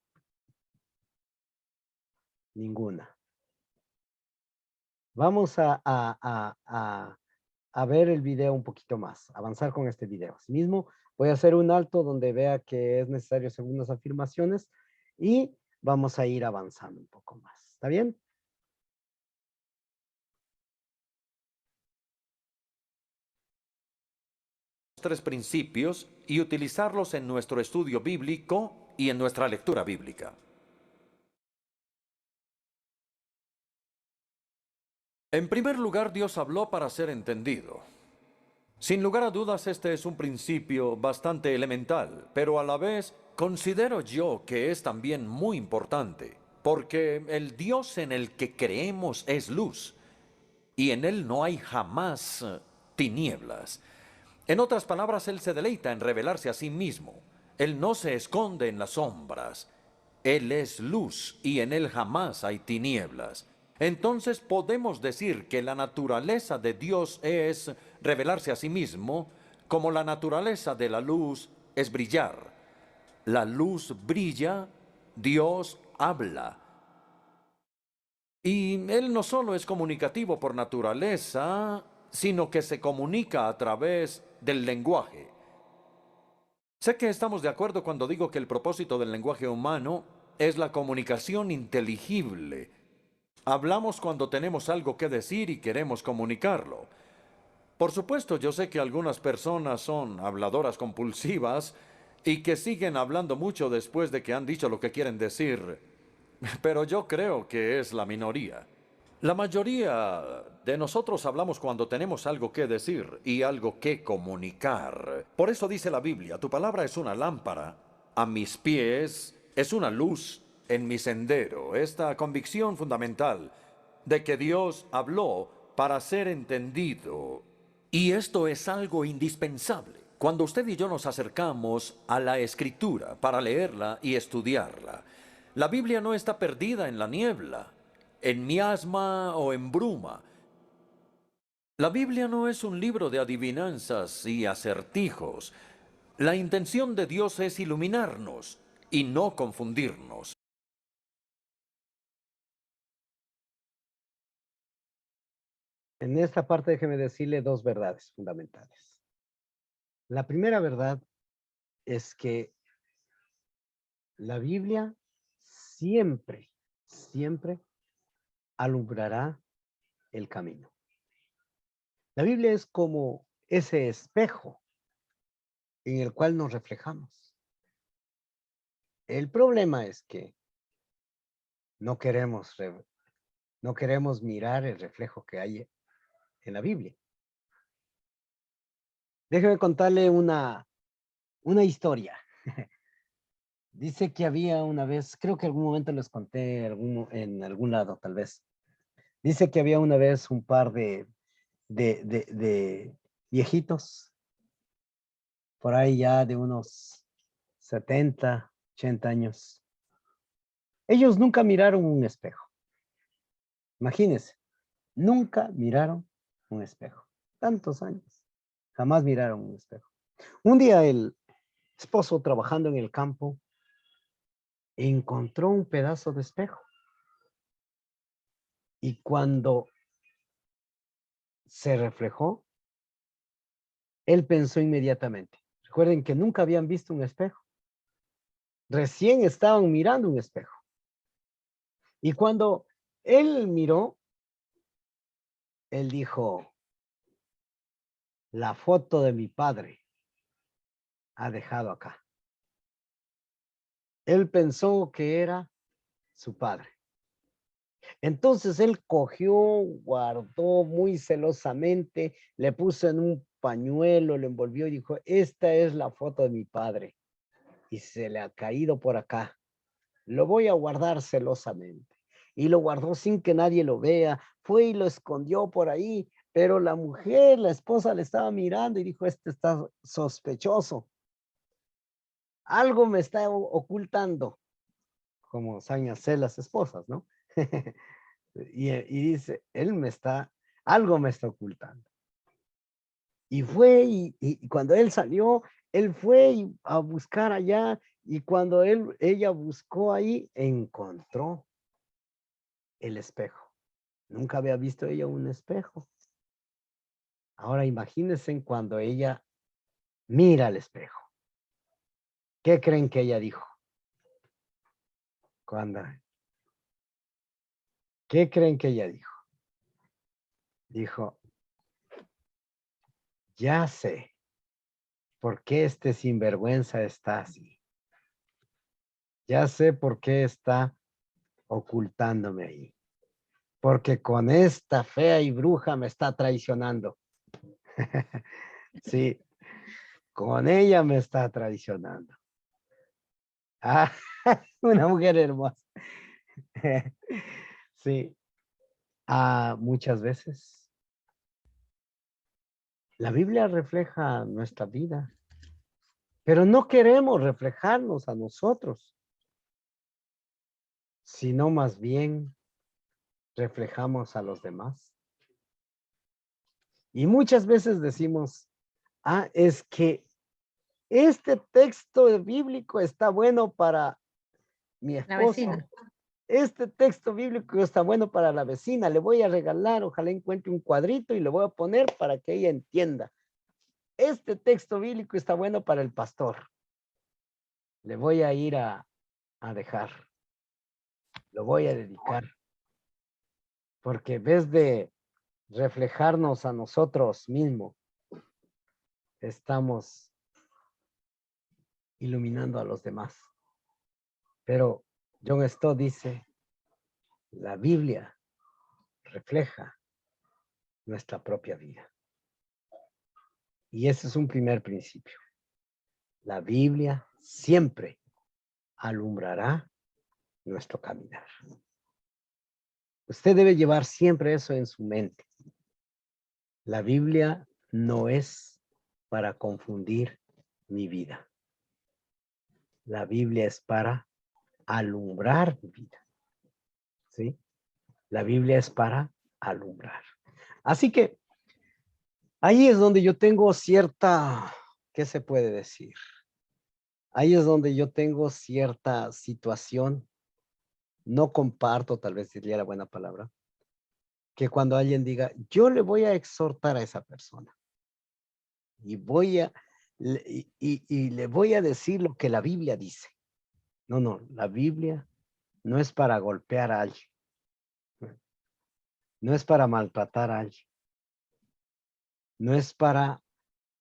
Ninguna. Vamos a ver el video un poquito más, avanzar con este video. Asimismo, voy a hacer un alto donde vea que es necesario hacer unas afirmaciones y vamos a ir avanzando un poco más. ¿Está bien? Tres principios y utilizarlos en nuestro estudio bíblico y en nuestra lectura bíblica. En primer lugar, Dios habló para ser entendido. Sin lugar a dudas, este es un principio bastante elemental, pero a la vez considero yo que es también muy importante, porque el Dios en el que creemos es luz, y en Él no hay jamás tinieblas. En otras palabras, Él se deleita en revelarse a sí mismo. Él no se esconde en las sombras. Él es luz y en Él jamás hay tinieblas. Entonces podemos decir que la naturaleza de Dios es revelarse a sí mismo, como la naturaleza de la luz es brillar. La luz brilla, Dios habla. Y Él no solo es comunicativo por naturaleza, sino que se comunica a través del lenguaje. Sé que estamos de acuerdo cuando digo que el propósito del lenguaje humano es la comunicación inteligible. Hablamos cuando tenemos algo que decir y queremos comunicarlo. Por supuesto, yo sé que algunas personas son habladoras compulsivas y que siguen hablando mucho después de que han dicho lo que quieren decir, pero yo creo que es la minoría. La mayoría de nosotros hablamos cuando tenemos algo que decir y algo que comunicar. Por eso dice la Biblia, tu palabra es una lámpara a mis pies, es una luz en mi sendero. Esta convicción fundamental de que Dios habló para ser entendido. Y esto es algo indispensable. Cuando usted y yo nos acercamos a la Escritura para leerla y estudiarla, la Biblia no está perdida en la niebla, en miasma o en bruma. La Biblia no es un libro de adivinanzas y acertijos. La intención de Dios es iluminarnos y no confundirnos. En esta parte déjeme decirle dos verdades fundamentales. La primera verdad es que la Biblia siempre, siempre alumbrará el camino. La Biblia es como ese espejo en el cual nos reflejamos. El problema es que no queremos, no queremos mirar el reflejo que hay en la Biblia. Déjeme contarle una historia. Dice que había una vez, creo que en algún momento les conté en algún lado tal vez. Dice que había una vez un par de viejitos, por ahí ya de unos 70, 80 años. Ellos nunca miraron un espejo. Imagínense, nunca miraron un espejo. Tantos años, jamás miraron un espejo. Un día el esposo trabajando en el campo encontró un pedazo de espejo. Y cuando se reflejó, él pensó inmediatamente. Recuerden que nunca habían visto un espejo. Recién estaban mirando un espejo. Y cuando él miró, él dijo, la foto de mi padre ha dejado acá. Él pensó que era su padre. Entonces él cogió, guardó muy celosamente, le puso en un pañuelo, lo envolvió y dijo, esta es la foto de mi padre. Y se le ha caído por acá. Lo voy a guardar celosamente. Y lo guardó sin que nadie lo vea. Fue y lo escondió por ahí. Pero la mujer, la esposa, le estaba mirando y dijo, este está sospechoso. Algo me está ocultando. Como saben hacer las esposas, ¿no? y dice, algo me está ocultando. Y fue y cuando él salió, él fue a buscar allá y cuando ella buscó ahí, encontró el espejo. Nunca había visto ella un espejo. Ahora imagínense cuando ella mira al espejo. ¿Qué creen que ella dijo? ¿Qué creen que ella dijo? Dijo, ya sé por qué este sinvergüenza está así. Ya sé por qué está ocultándome ahí. Porque con esta fea y bruja me está traicionando. Sí, con ella me está traicionando. Ah, una mujer hermosa. Sí, muchas veces la Biblia refleja nuestra vida, pero no queremos reflejarnos a nosotros, sino más bien reflejamos a los demás. Y muchas veces decimos, es que este texto bíblico está bueno para mi esposo. Este texto bíblico está bueno para la vecina. Le voy a regalar, ojalá encuentre un cuadrito y le voy a poner para que ella entienda. Este texto bíblico está bueno para el pastor. Le voy a ir a dejar. Lo voy a dedicar. Porque en vez de reflejarnos a nosotros mismos, estamos iluminando a los demás. Pero John Stott dice, la Biblia refleja nuestra propia vida. Y ese es un primer principio. La Biblia siempre alumbrará nuestro caminar. Usted debe llevar siempre eso en su mente. La Biblia no es para confundir mi vida. La Biblia es para alumbrar mi vida. ¿Sí? La Biblia es para alumbrar. Así que ahí es donde yo tengo cierta, ¿qué se puede decir? Ahí es donde yo tengo cierta situación. No comparto, tal vez sería la buena palabra, que cuando alguien diga, yo le voy a exhortar a esa persona y y le voy a decir lo que la Biblia dice. No, no, la Biblia no es para golpear a alguien. No es para maltratar a alguien. No es para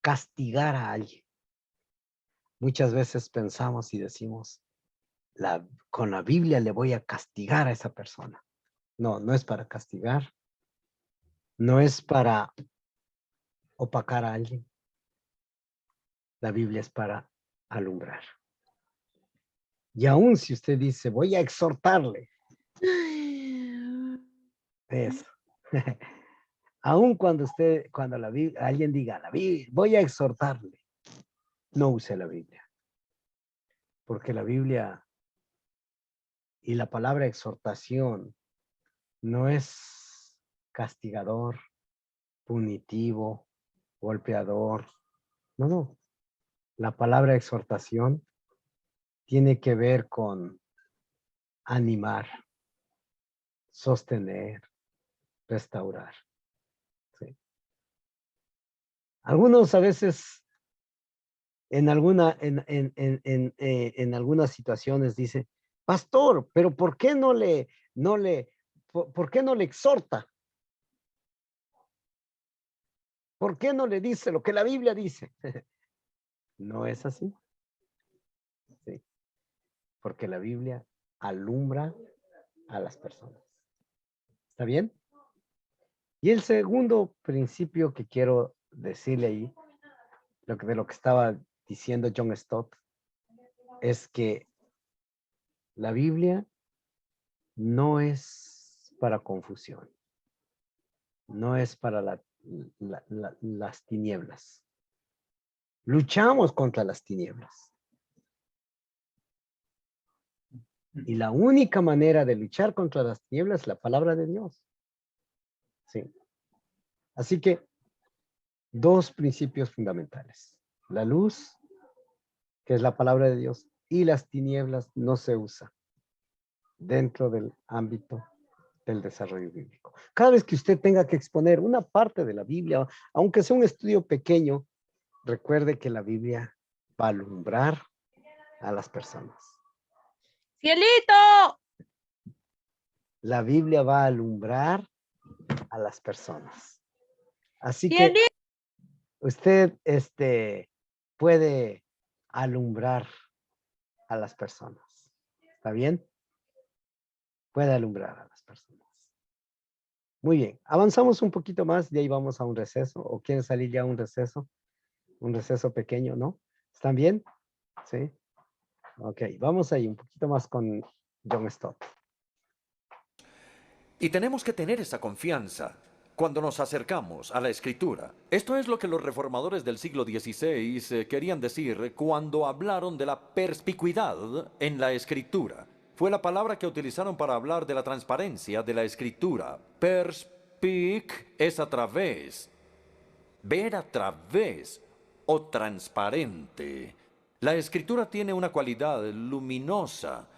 castigar a alguien. Muchas veces pensamos y decimos, con la Biblia le voy a castigar a esa persona. No, no es para castigar. No es para opacar a alguien. La Biblia es para alumbrar. Y aún si usted dice, voy a exhortarle. Eso. Aún cuando alguien diga, voy a exhortarle, no use la Biblia. Porque la Biblia y la palabra exhortación no es castigador, punitivo, golpeador. No, no. La palabra exhortación tiene que ver con animar, sostener, restaurar. ¿Sí? Algunos a veces en algunas situaciones dice, pastor, pero ¿por qué por qué no le exhorta? ¿Por qué no le dice lo que la Biblia dice? No es así. Sí. Porque la Biblia alumbra a las personas. ¿Está bien? Y el segundo principio que quiero decirle ahí, de lo que estaba diciendo John Stott, es que la Biblia no es para confusión, no es para las tinieblas. Luchamos contra las tinieblas. Y la única manera de luchar contra las tinieblas es la palabra de Dios. Sí. Así que, dos principios fundamentales. La luz, que es la palabra de Dios, y las tinieblas no se usa dentro del ámbito del desarrollo bíblico. Cada vez que usted tenga que exponer una parte de la Biblia, aunque sea un estudio pequeño, recuerde que la Biblia va a alumbrar a las personas. ¡Cielito! La Biblia va a alumbrar a las personas. Así que usted puede alumbrar a las personas. ¿Está bien? Puede alumbrar a las personas. Muy bien. Avanzamos un poquito más, de ahí vamos a un receso. ¿O quieren salir ya a un receso? Un receso pequeño, ¿no? ¿Están bien? Sí. Ok, vamos ahí un poquito más con John Stott. Y tenemos que tener esa confianza cuando nos acercamos a la Escritura. Esto es lo que los reformadores del siglo XVI querían decir cuando hablaron de la perspicuidad en la Escritura. Fue la palabra que utilizaron para hablar de la transparencia de la Escritura. Perspic es a través, ver a través o transparente. La Escritura tiene una cualidad luminosa.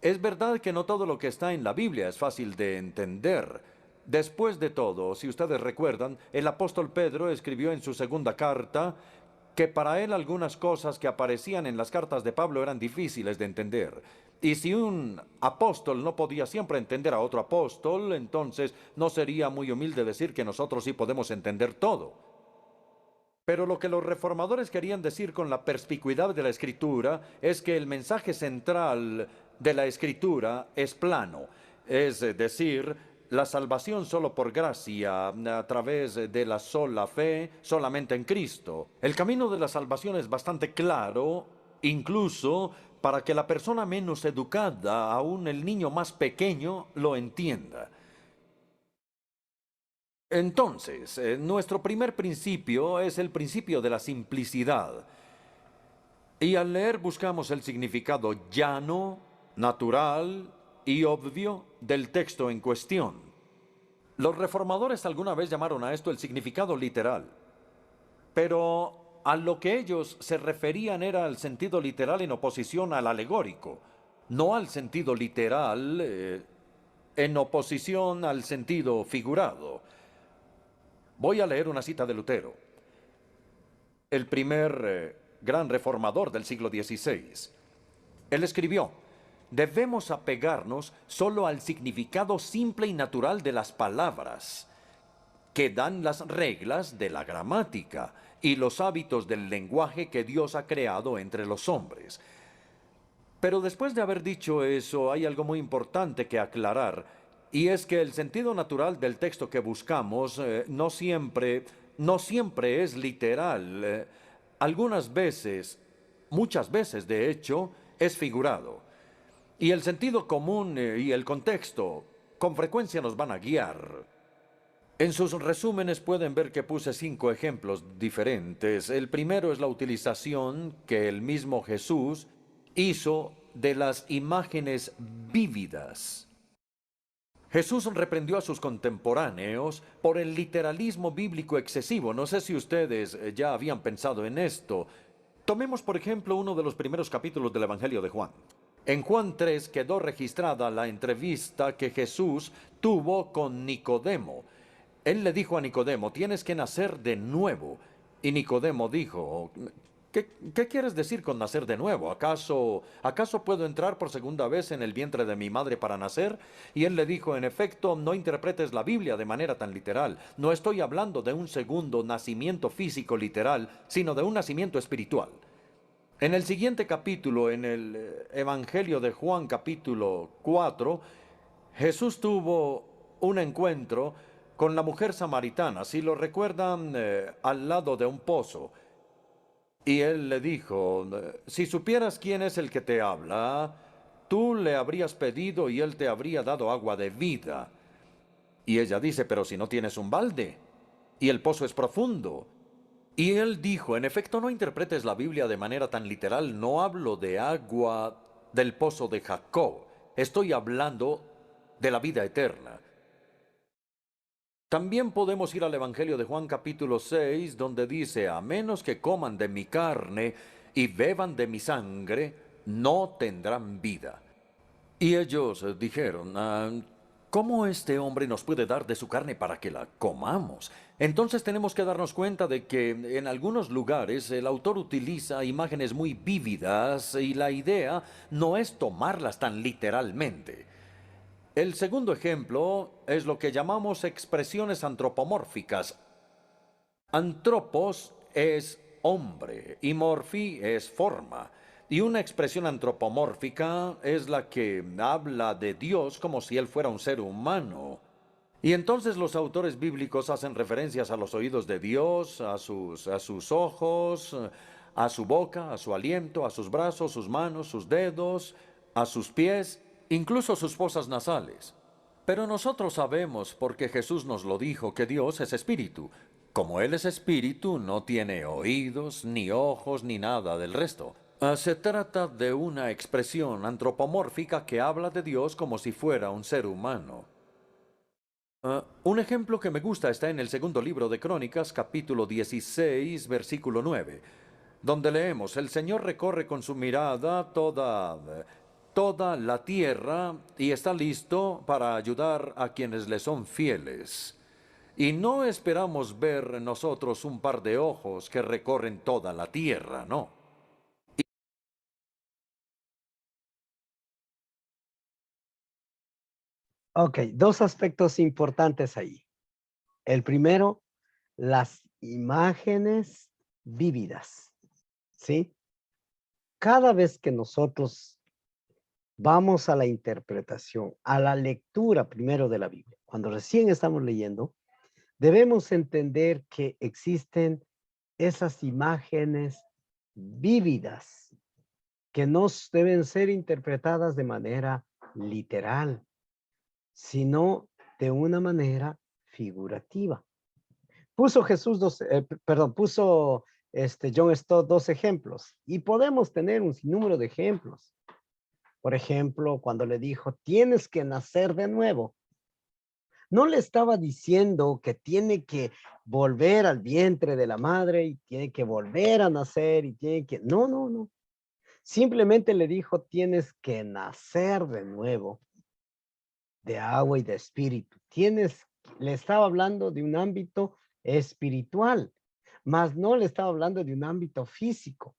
Es verdad que no todo lo que está en la Biblia es fácil de entender. Después de todo, si ustedes recuerdan, el apóstol Pedro escribió en su segunda carta que para él algunas cosas que aparecían en las cartas de Pablo eran difíciles de entender. Y si un apóstol no podía siempre entender a otro apóstol, entonces no sería muy humilde decir que nosotros sí podemos entender todo. Pero lo que los reformadores querían decir con la perspicuidad de la Escritura es que el mensaje central de la Escritura es plano, es decir, la salvación solo por gracia, a través de la sola fe, solamente en Cristo. El camino de la salvación es bastante claro, incluso para que la persona menos educada, aún el niño más pequeño, lo entienda. Entonces, nuestro primer principio es el principio de la simplicidad. Y al leer buscamos el significado llano, natural y obvio del texto en cuestión. Los reformadores alguna vez llamaron a esto el significado literal, pero a lo que ellos se referían era al sentido literal en oposición al alegórico, no al sentido literal en oposición al sentido figurado. Voy a leer una cita de Lutero, el primer gran reformador del siglo XVI. Él escribió: debemos apegarnos solo al significado simple y natural de las palabras, que dan las reglas de la gramática y los hábitos del lenguaje que Dios ha creado entre los hombres. Pero después de haber dicho eso, hay algo muy importante que aclarar, y es que el sentido natural del texto que buscamos no siempre es literal. Algunas veces, muchas veces de hecho, es figurado. Y el sentido común y el contexto con frecuencia nos van a guiar. En sus resúmenes pueden ver que puse 5 ejemplos diferentes. El primero es la utilización que el mismo Jesús hizo de las imágenes vívidas. Jesús reprendió a sus contemporáneos por el literalismo bíblico excesivo. No sé si ustedes ya habían pensado en esto. Tomemos, por ejemplo, uno de los primeros capítulos del Evangelio de Juan. En Juan 3 quedó registrada la entrevista que Jesús tuvo con Nicodemo. Él le dijo a Nicodemo: tienes que nacer de nuevo. Y Nicodemo dijo: ¿Qué quieres decir con nacer de nuevo? ¿Acaso puedo entrar por segunda vez en el vientre de mi madre para nacer? Y él le dijo: en efecto, no interpretes la Biblia de manera tan literal. No estoy hablando de un segundo nacimiento físico literal, sino de un nacimiento espiritual. En el siguiente capítulo, en el Evangelio de Juan capítulo 4, Jesús tuvo un encuentro con la mujer samaritana, si lo recuerdan, al lado de un pozo. Y él le dijo: si supieras quién es el que te habla, tú le habrías pedido y él te habría dado agua de vida. Y ella dice: pero si no tienes un balde, y el pozo es profundo. Y él dijo: en efecto, no interpretes la Biblia de manera tan literal. No hablo de agua del pozo de Jacob. Estoy hablando de la vida eterna. También podemos ir al Evangelio de Juan capítulo 6, donde dice: a menos que coman de mi carne y beban de mi sangre, no tendrán vida. Y ellos dijeron: ¿cómo este hombre nos puede dar de su carne para que la comamos? Entonces tenemos que darnos cuenta de que en algunos lugares el autor utiliza imágenes muy vívidas y la idea no es tomarlas tan literalmente. El segundo ejemplo es lo que llamamos expresiones antropomórficas. Antropos es hombre y morfi es forma. Y una expresión antropomórfica es la que habla de Dios como si Él fuera un ser humano. Y entonces los autores bíblicos hacen referencias a los oídos de Dios, a sus ojos, a su boca, a su aliento, a sus brazos, sus manos, sus dedos, a sus pies, incluso sus fosas nasales. Pero nosotros sabemos, porque Jesús nos lo dijo, que Dios es espíritu. Como Él es espíritu, no tiene oídos, ni ojos, ni nada del resto. Se trata de una expresión antropomórfica que habla de Dios como si fuera un ser humano. Un ejemplo que me gusta está en el segundo libro de Crónicas, capítulo 16, versículo 9, donde leemos: el Señor recorre con su mirada toda la tierra y está listo para ayudar a quienes le son fieles. Y no esperamos ver nosotros un par de ojos que recorren toda la tierra, no. Ok, 2 aspectos importantes ahí. El primero, las imágenes vívidas, ¿sí? Cada vez que nosotros vamos a la interpretación, a la lectura primero de la Biblia, cuando recién estamos leyendo, debemos entender que existen esas imágenes vívidas que no deben ser interpretadas de manera literal, sino de una manera figurativa. Puso John Stott 2 ejemplos y podemos tener un sinnúmero de ejemplos. Por ejemplo, cuando le dijo: tienes que nacer de nuevo. No le estaba diciendo que tiene que volver al vientre de la madre y tiene que volver a nacer y tiene que... No, no, no. Simplemente le dijo: tienes que nacer de nuevo. de agua y de espíritu. Le estaba hablando de un ámbito espiritual, mas no le estaba hablando de un ámbito físico.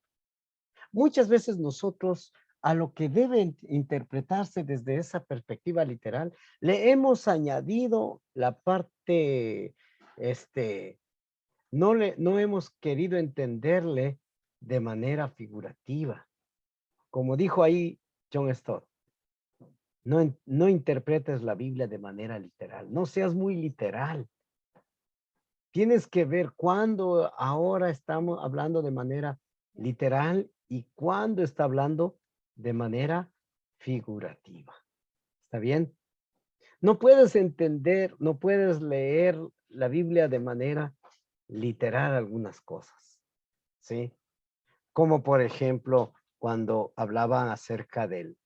Muchas veces nosotros a lo que debe interpretarse desde esa perspectiva literal, le hemos añadido la parte, no hemos querido entenderle de manera figurativa. Como dijo ahí John Stott, no interpretes la Biblia de manera literal, no seas muy literal. Tienes que ver cuándo ahora estamos hablando de manera literal y cuándo está hablando de manera figurativa. ¿Está bien? No puedes entender, no puedes leer la Biblia de manera literal algunas cosas, ¿sí? Como por ejemplo, cuando hablaban acerca del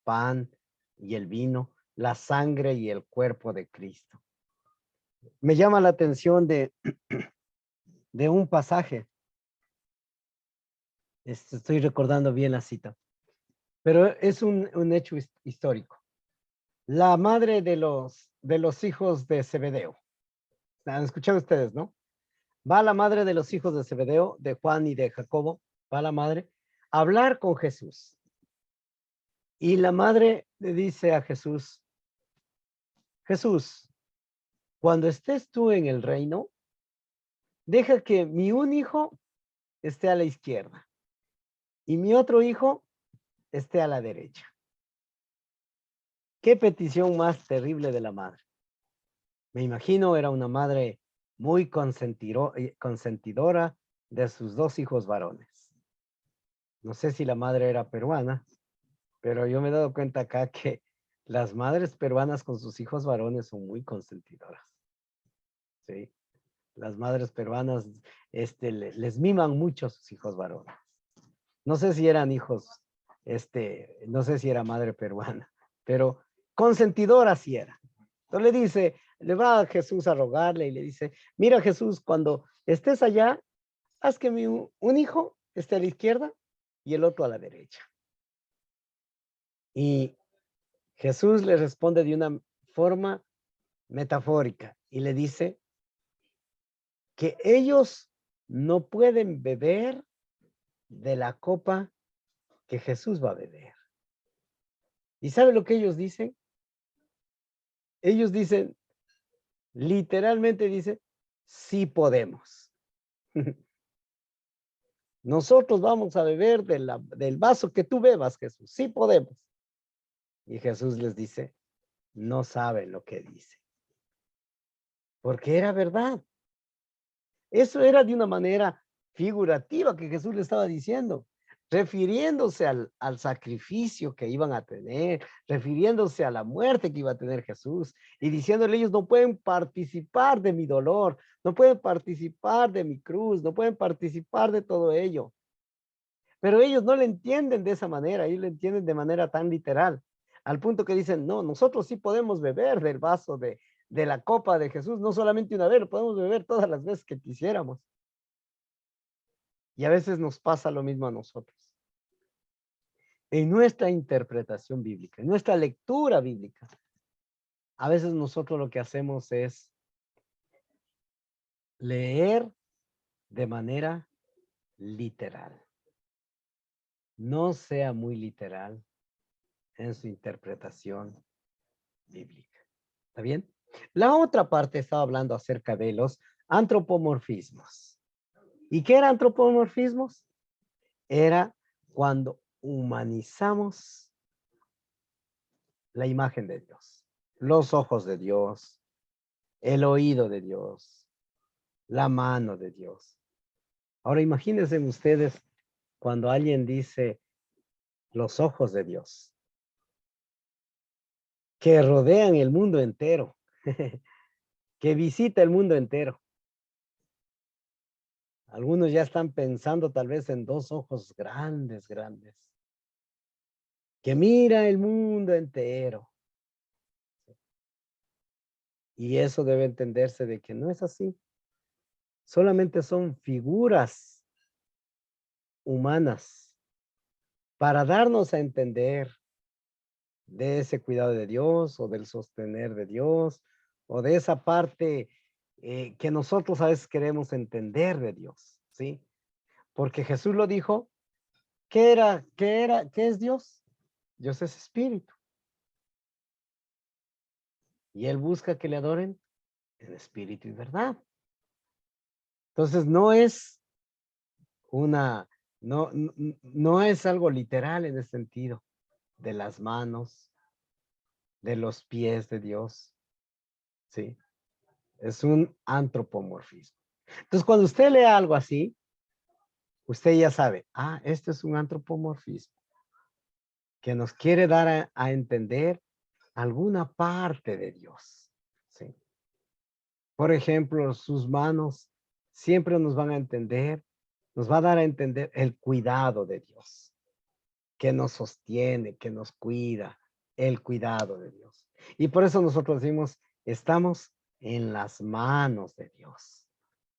pan y el vino, la sangre y el cuerpo de Cristo. Me llama la atención de un pasaje. Estoy recordando bien la cita, pero es un hecho histórico. La madre de los hijos de Zebedeo. ¿Han escuchado ustedes, no? Va la madre de los hijos de Zebedeo, de Juan y de Jacobo, va la madre a hablar con Jesús. Y la madre le dice a Jesús, Jesús, cuando estés tú en el reino, deja que mi un hijo esté a la izquierda y mi otro hijo esté a la derecha. Qué petición más terrible de la madre. Me imagino era una madre muy consentidora de sus dos hijos varones. No sé si la madre era peruana, pero yo me he dado cuenta acá que las madres peruanas con sus hijos varones son muy consentidoras. Sí. Las madres peruanas les miman mucho a sus hijos varones. No sé si eran hijos, no sé si era madre peruana, pero consentidora sí era. Entonces le dice, le va a Jesús a rogarle y le dice, mira Jesús, cuando estés allá, haz que un hijo esté a la izquierda y el otro a la derecha. Y Jesús le responde de una forma metafórica y le dice que ellos no pueden beber de la copa que Jesús va a beber. ¿Y sabe lo que ellos dicen? Ellos dicen, literalmente dicen, sí podemos. Nosotros vamos a beber del vaso que tú bebas, Jesús. Sí podemos. Y Jesús les dice, no saben lo que dice. Porque era verdad. Eso era de una manera figurativa que Jesús le estaba diciendo, refiriéndose al sacrificio que iban a tener, refiriéndose a la muerte que iba a tener Jesús y diciéndole ellos no pueden participar de mi dolor, no pueden participar de mi cruz, no pueden participar de todo ello. Pero ellos no le entienden de esa manera, ellos le entienden de manera tan literal, al punto que dicen, no, nosotros sí podemos beber del vaso de la copa de Jesús, no solamente una vez, lo podemos beber todas las veces que quisiéramos. Y a veces nos pasa lo mismo a nosotros. En nuestra interpretación bíblica, en nuestra lectura bíblica, a veces nosotros lo que hacemos es leer de manera literal. No sea muy literal en su interpretación bíblica. ¿Está bien? La otra parte estaba hablando acerca de los antropomorfismos. ¿Y qué eran antropomorfismos? Era cuando humanizamos la imagen de Dios, los ojos de Dios, el oído de Dios, la mano de Dios. Ahora imagínense ustedes cuando alguien dice los ojos de Dios, que rodean el mundo entero, que visita el mundo entero. Algunos ya están pensando tal vez en dos ojos grandes, grandes, que mira el mundo entero. Y eso debe entenderse de que no es así. Solamente son figuras humanas para darnos a entender de ese cuidado de Dios o del sostener de Dios o de esa parte que nosotros a veces queremos entender de Dios, ¿sí? Porque Jesús lo dijo, ¿qué es Dios? Dios es espíritu. Y Él busca que le adoren en espíritu y verdad. Entonces no es no es algo literal en el sentido de las manos, de los pies de Dios, ¿sí? Es un antropomorfismo. Entonces, cuando usted lee algo así, usted ya sabe, este es un antropomorfismo que nos quiere dar a entender alguna parte de Dios, ¿sí? Por ejemplo, sus manos siempre nos van a entender, nos va a dar a entender el cuidado de Dios, que nos sostiene, que nos cuida, el cuidado de Dios. Y por eso nosotros decimos, estamos en las manos de Dios,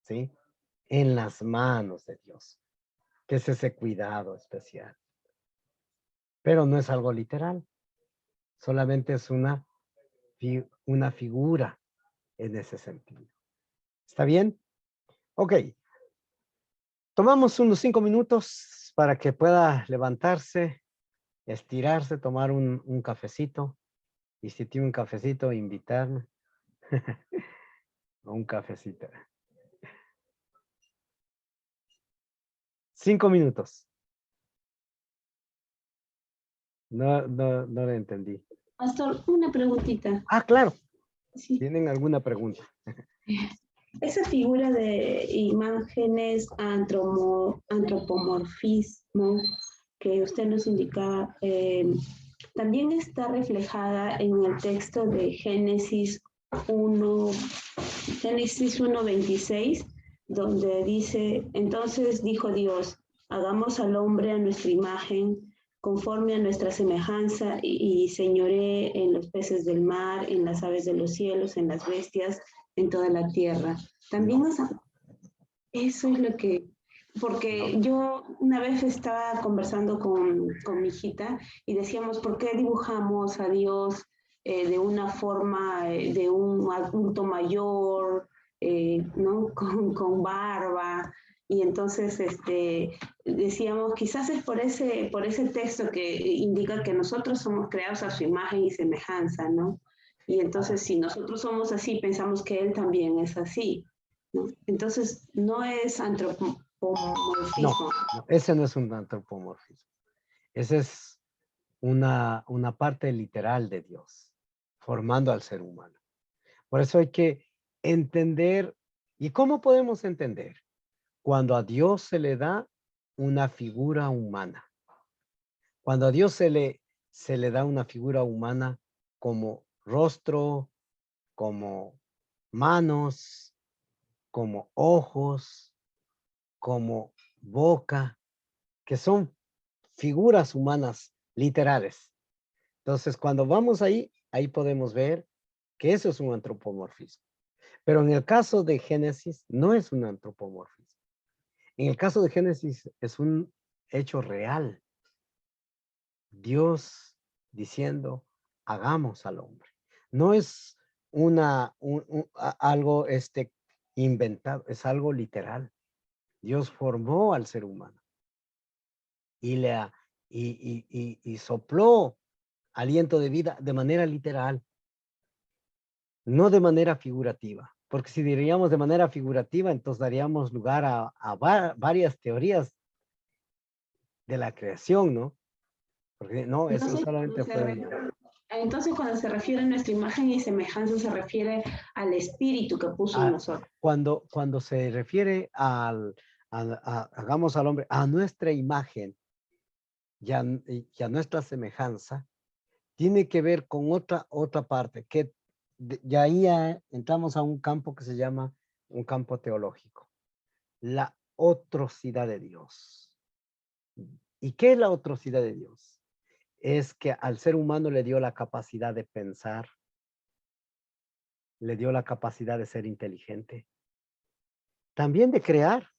¿sí? En las manos de Dios, que es ese cuidado especial. Pero no es algo literal, solamente es una figura en ese sentido. ¿Está bien? Ok. Tomamos unos 5 minutos para que pueda levantarse, estirarse, tomar un cafecito. Y si tiene un cafecito, invitarme. Un cafecito. 5 minutos. No lo entendí. Pastor, una preguntita. Claro. Sí. ¿Tienen alguna pregunta? Esa figura de imágenes, antropomorfismo que usted nos indica, también está reflejada en el texto de Génesis 1:26, donde dice, entonces dijo Dios, hagamos al hombre a nuestra imagen, conforme a nuestra semejanza, y señoree en los peces del mar, en las aves de los cielos, en las bestias, en toda la tierra. También eso es lo que, porque yo una vez estaba conversando con mi hijita y decíamos, ¿por qué dibujamos a Dios de una forma de un adulto mayor, ¿no? Con barba? Y entonces decíamos, quizás es por ese texto que indica que nosotros somos creados a su imagen y semejanza, ¿no? Y entonces si nosotros somos así, pensamos que Él también es así, ¿no? Entonces no es antropomorfismo. No, ese no es un antropomorfismo. Ese es una parte literal de Dios, formando al ser humano. Por eso hay que entender. ¿Y cómo podemos entender? Cuando a Dios se le da una figura humana. Cuando a Dios se le da una figura humana como rostro, como manos, como ojos, como boca, que son figuras humanas literales. Entonces, cuando vamos ahí podemos ver que eso es un antropomorfismo. Pero en el caso de Génesis, no es un antropomorfismo. En el caso de Génesis, es un hecho real. Dios diciendo, hagamos al hombre. No es algo inventado, es algo literal. Dios formó al ser humano y sopló aliento de vida de manera literal, no de manera figurativa. Porque si diríamos de manera figurativa, entonces daríamos lugar a varias teorías de la creación, ¿no? Porque no, eso Entonces, solamente fue... Entonces, cuando se refiere a nuestra imagen y semejanza, se refiere al espíritu que puso en nosotros. Cuando se refiere hagamos al hombre a nuestra imagen y a nuestra semejanza, tiene que ver con otra parte, que y ahí entramos a un campo que se llama un campo teológico, la otrocidad de Dios. ¿Y qué es la otrocidad de Dios? Es que al ser humano le dio la capacidad de pensar, le dio la capacidad de ser inteligente, también de crear,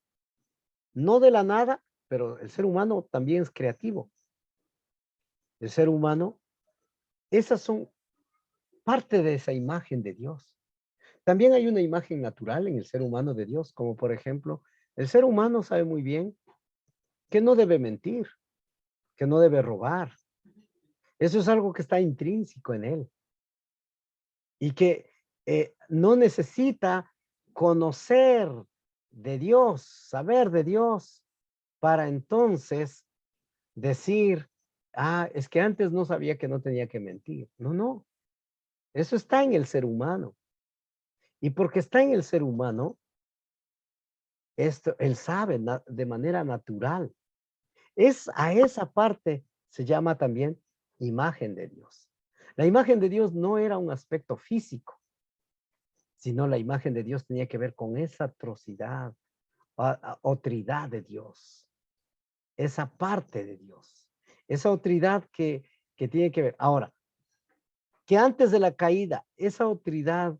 no de la nada, pero el ser humano también es creativo. El ser humano Esas son parte de esa imagen de Dios. También hay una imagen natural en el ser humano de Dios, como por ejemplo, el ser humano sabe muy bien que no debe mentir, que no debe robar. Eso es algo que está intrínseco en él y que no necesita conocer de Dios, saber de Dios, para entonces decir, ah, es que antes no sabía que no tenía que mentir. No, no, eso está en el ser humano. Y porque está en el ser humano, esto, él sabe de manera natural. Es a esa parte se llama también imagen de Dios. La imagen de Dios no era un aspecto físico, sino la imagen de Dios tenía que ver con esa atrocidad, otridad de Dios, esa parte de Dios, esa otridad que tiene que ver. Ahora, que antes de la caída, esa otridad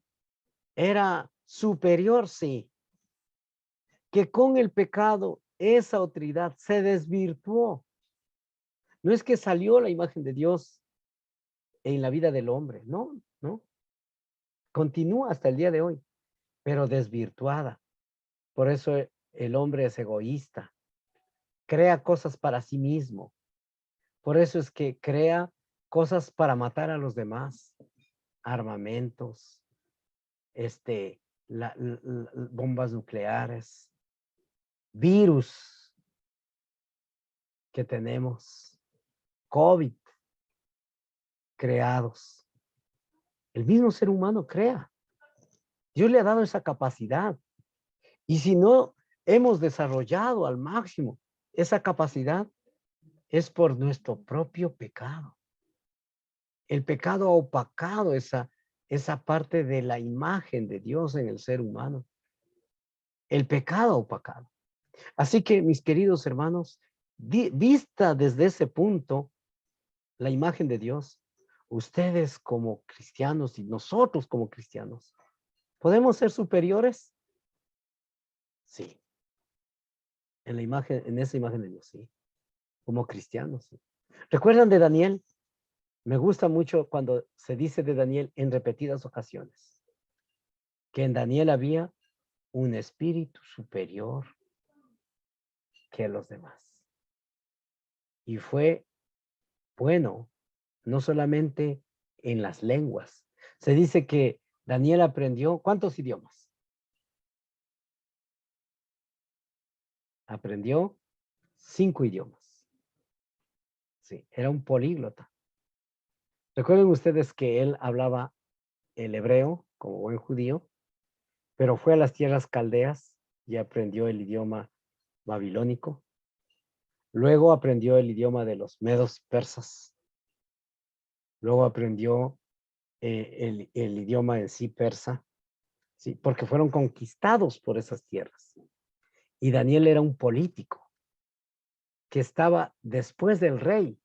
era superior, sí, que con el pecado esa otridad se desvirtuó. No es que salió la imagen de Dios en la vida del hombre, no, no. Continúa hasta el día de hoy, pero desvirtuada. Por eso el hombre es egoísta, crea cosas para sí mismo. Por eso es que crea cosas para matar a los demás, armamentos, bombas nucleares, virus que tenemos, COVID creados. El mismo ser humano crea. Dios le ha dado esa capacidad. Y si no hemos desarrollado al máximo esa capacidad, es por nuestro propio pecado. El pecado ha opacado esa parte de la imagen de Dios en el ser humano. El pecado ha opacado. Así que, mis queridos hermanos, vista desde ese punto, la imagen de Dios, ustedes como cristianos y nosotros como cristianos, ¿podemos ser superiores? Sí. En esa imagen de Dios, sí. Como cristianos. Sí. ¿Recuerdan de Daniel? Me gusta mucho cuando se dice de Daniel en repetidas ocasiones, que en Daniel había un espíritu superior que los demás. Y fue bueno, no solamente en las lenguas. Se dice que Daniel aprendió, ¿cuántos idiomas? Aprendió 5 idiomas. Sí, era un políglota. Recuerden ustedes que él hablaba el hebreo como buen judío, pero fue a las tierras caldeas y aprendió el idioma babilónico. Luego aprendió el idioma de los medos persas. Luego aprendió el idioma en sí persa, ¿sí? Porque fueron conquistados por esas tierras. Y Daniel era un político que estaba después del rey.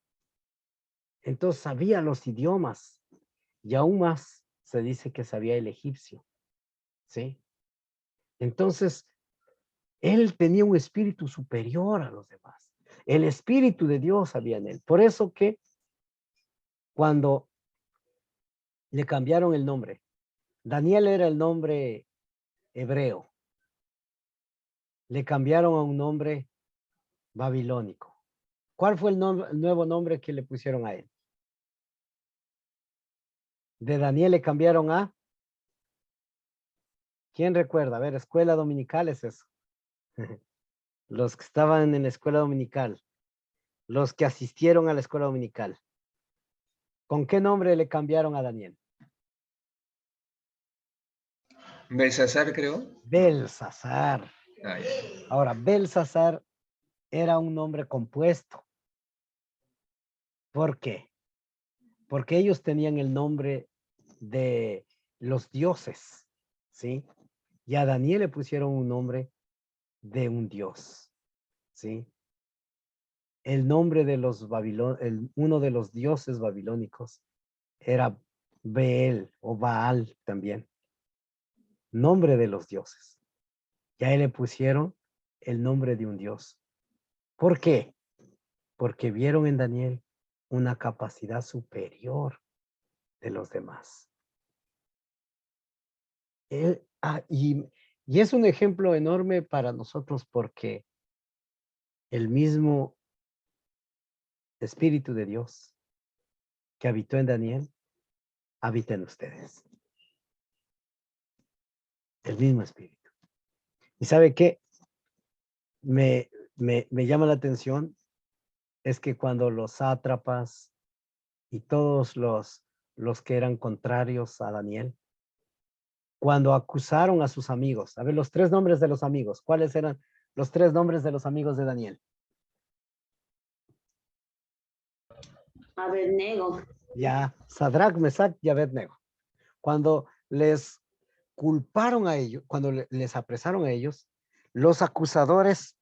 Entonces sabía los idiomas y aún más se dice que sabía el egipcio, ¿sí? Entonces, él tenía un espíritu superior a los demás. El espíritu de Dios había en él. Por eso que cuando le cambiaron el nombre, Daniel era el nombre hebreo. Le cambiaron a un nombre babilónico. ¿Cuál fue el nuevo nombre que le pusieron a él? De Daniel le cambiaron a... ¿Quién recuerda? A ver, escuela dominical es eso. Los que estaban en la escuela dominical. Los que asistieron a la escuela dominical. ¿Con qué nombre le cambiaron a Daniel? Belsasar, creo. Belsasar. Ah, ya. Ahora, Belsasar era un nombre compuesto. ¿Por qué? Porque ellos tenían el nombre de los dioses, ¿sí? Y a Daniel le pusieron un nombre de un dios, ¿sí? El nombre de los uno de los dioses babilónicos era Beel o Baal también. Nombre de los dioses. Y a él le pusieron el nombre de un dios. ¿Por qué? Porque vieron en Daniel una capacidad superior de los demás. Y es un ejemplo enorme para nosotros porque el mismo Espíritu de Dios que habitó en Daniel, habita en ustedes. El mismo Espíritu. ¿Y sabe qué? Me llama la atención es que cuando los sátrapas y todos los que eran contrarios a Daniel, cuando acusaron a sus amigos, a ver los 3 nombres de los amigos, ¿cuáles eran los 3 nombres de los amigos de Daniel? Abednego. Ya, Sadrach, Mesach y Abednego. Cuando les culparon a ellos, cuando les apresaron a ellos, los acusadores,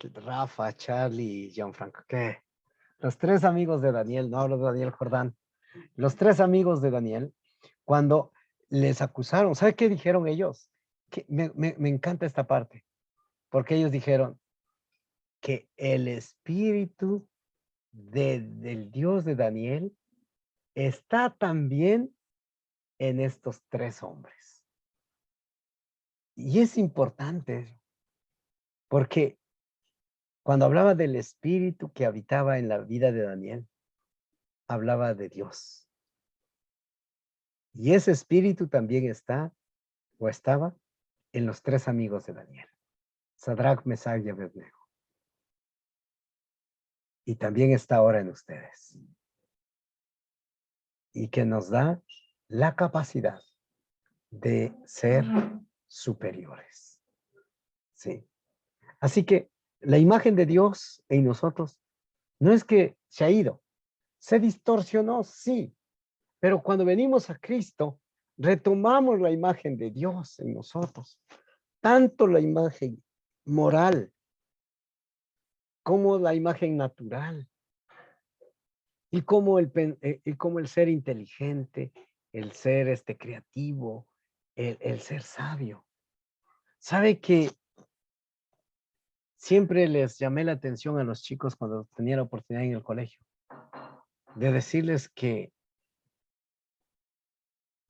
Rafa, Charlie y Gianfranco, ¿qué? Los 3 amigos de Daniel, no hablo de Daniel Jordán, los 3 amigos de Daniel, cuando les acusaron, ¿sabe qué dijeron ellos? Que me encanta esta parte, porque ellos dijeron que el espíritu del Dios de Daniel está también en estos 3 hombres. Y es importante, porque cuando hablaba del espíritu que habitaba en la vida de Daniel, hablaba de Dios. Y ese espíritu también está o estaba en los 3 amigos de Daniel, Sadrach, Mesach y Abednego. Y también está ahora en ustedes. Y que nos da la capacidad de ser superiores. Sí. Así que la imagen de Dios en nosotros no es que se ha ido, se distorsionó, sí, pero cuando venimos a Cristo, retomamos la imagen de Dios en nosotros, tanto la imagen moral como la imagen natural, y como el ser inteligente, el ser creativo, el ser sabio. ¿Sabe que siempre les llamé la atención a los chicos cuando tenía la oportunidad en el colegio de decirles que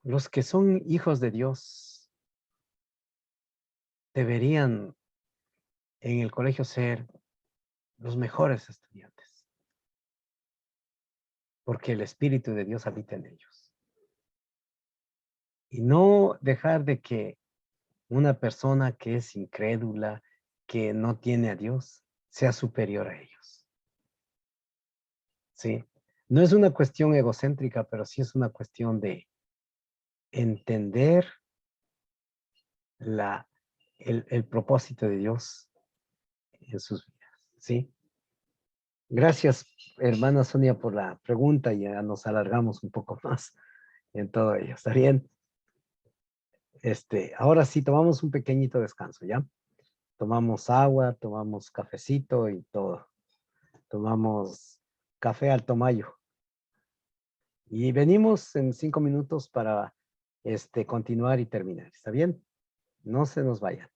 los que son hijos de Dios deberían en el colegio ser los mejores estudiantes, porque el Espíritu de Dios habita en ellos. Y no dejar de que una persona que es incrédula, que no tiene a Dios, sea superior a ellos. ¿Sí? No es una cuestión egocéntrica, pero sí es una cuestión de entender el propósito de Dios en sus vidas. ¿Sí? Gracias, hermana Sonia, por la pregunta. Ya nos alargamos un poco más en todo ello. ¿Está bien? Ahora sí, tomamos un pequeñito descanso, ¿ya? Tomamos agua, tomamos cafecito y todo. Tomamos café al tomayo. Y venimos en 5 minutos para continuar y terminar. ¿Está bien? No se nos vayan.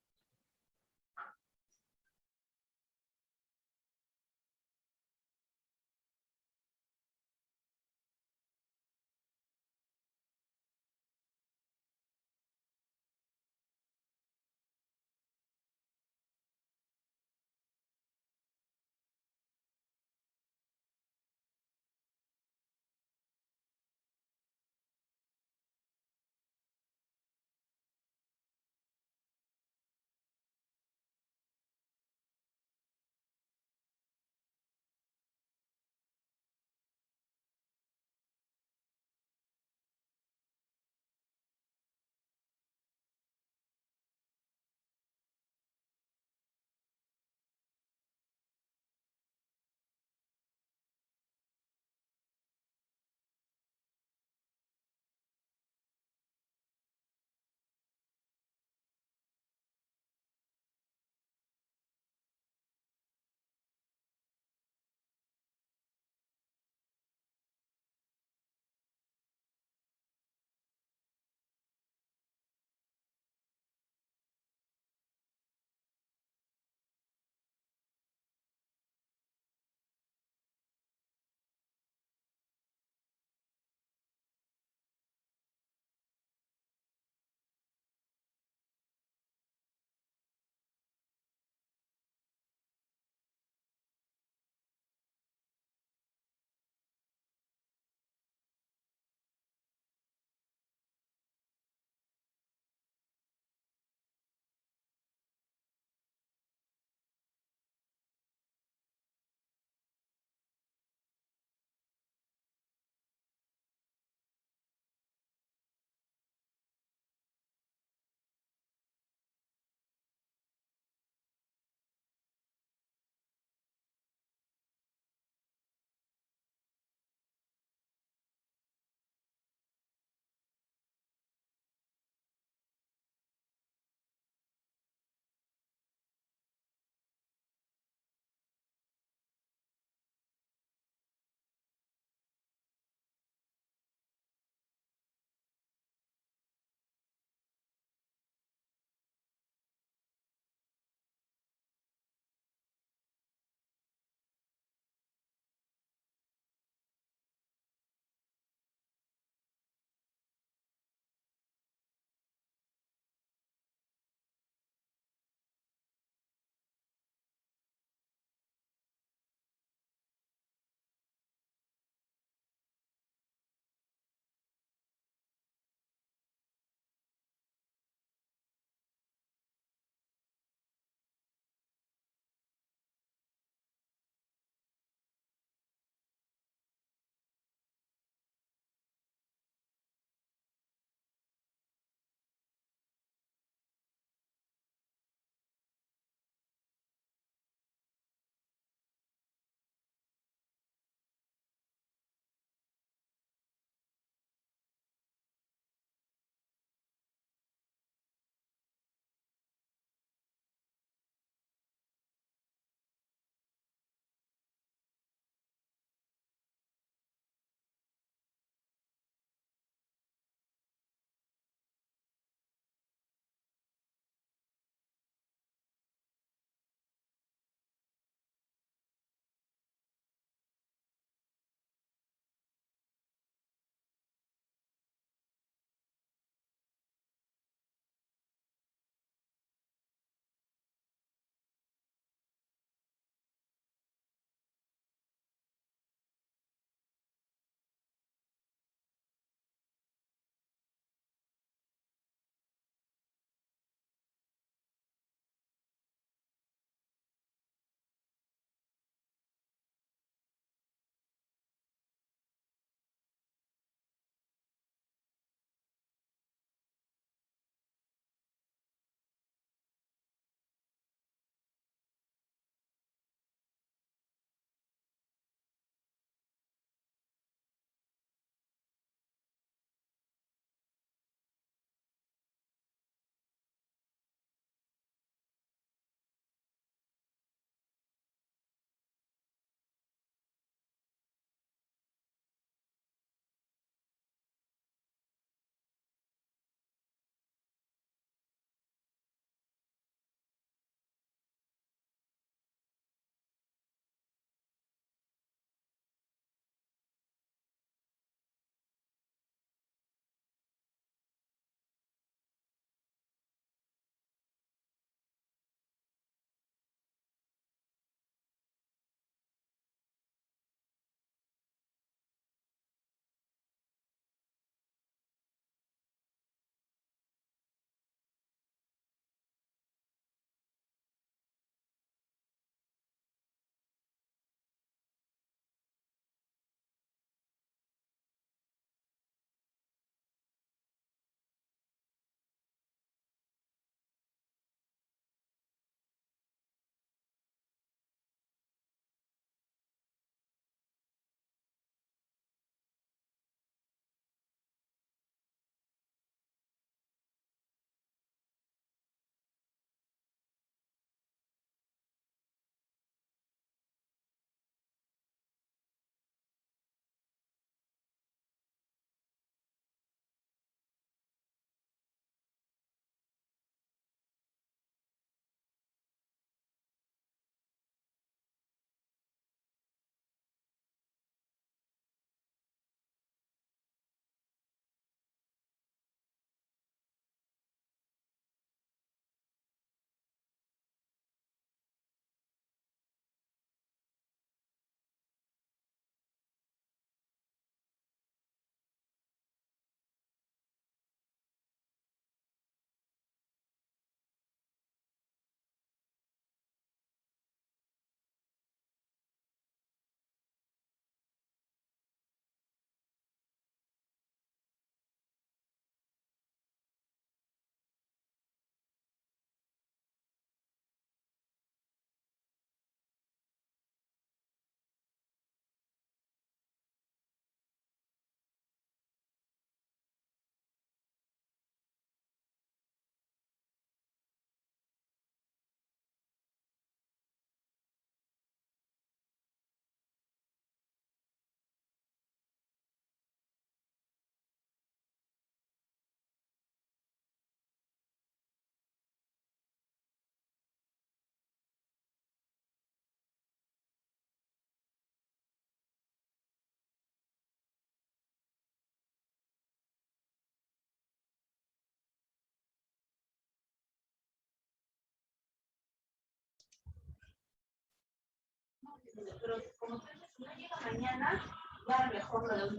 Si no llega mañana, ya mejor lo doy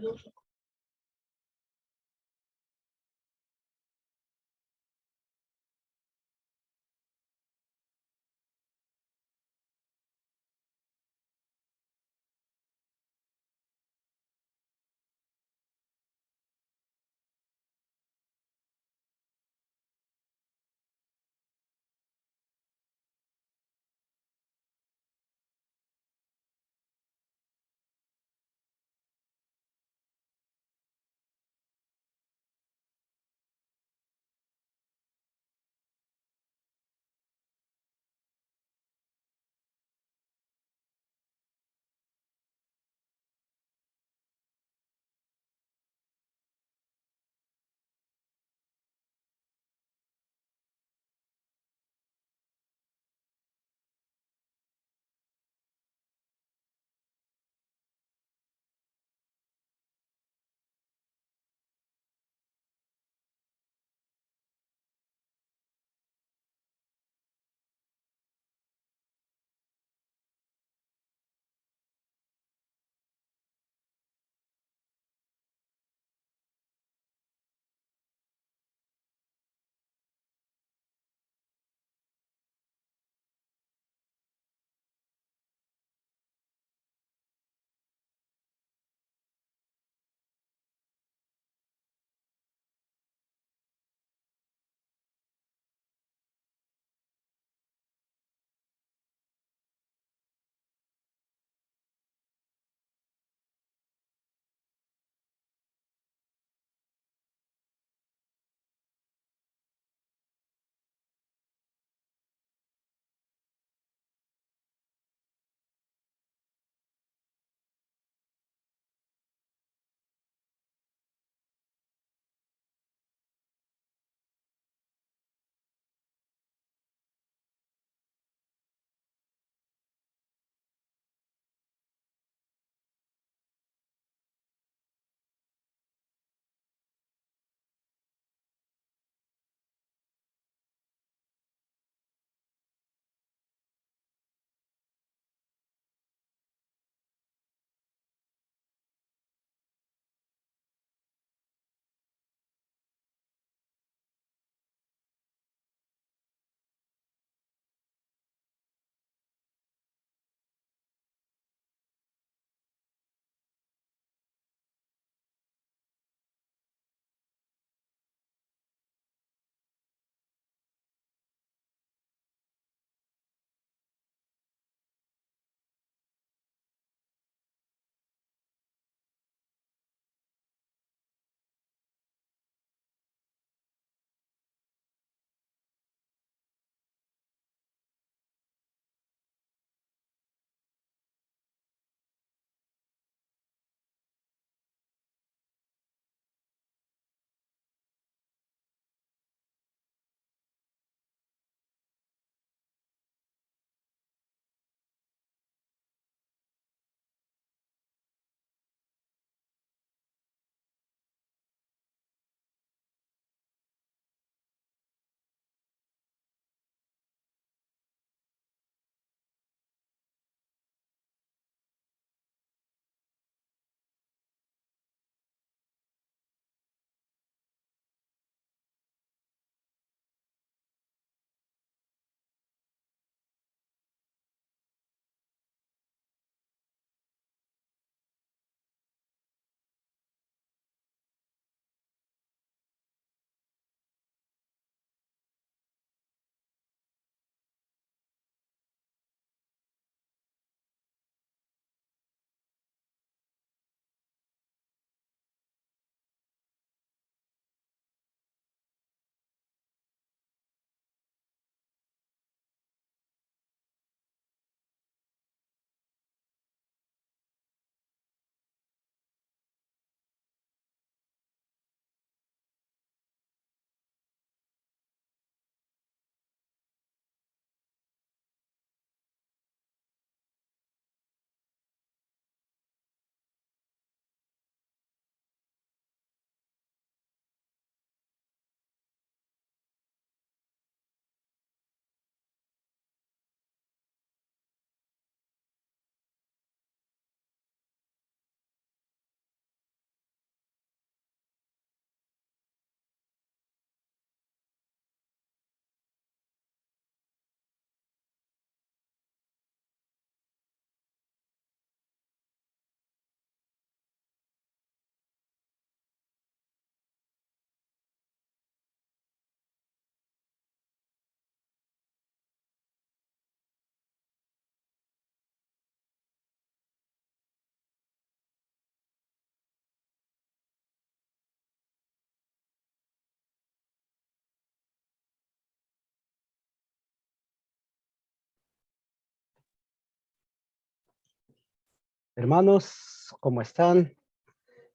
Hermanos, ¿cómo están?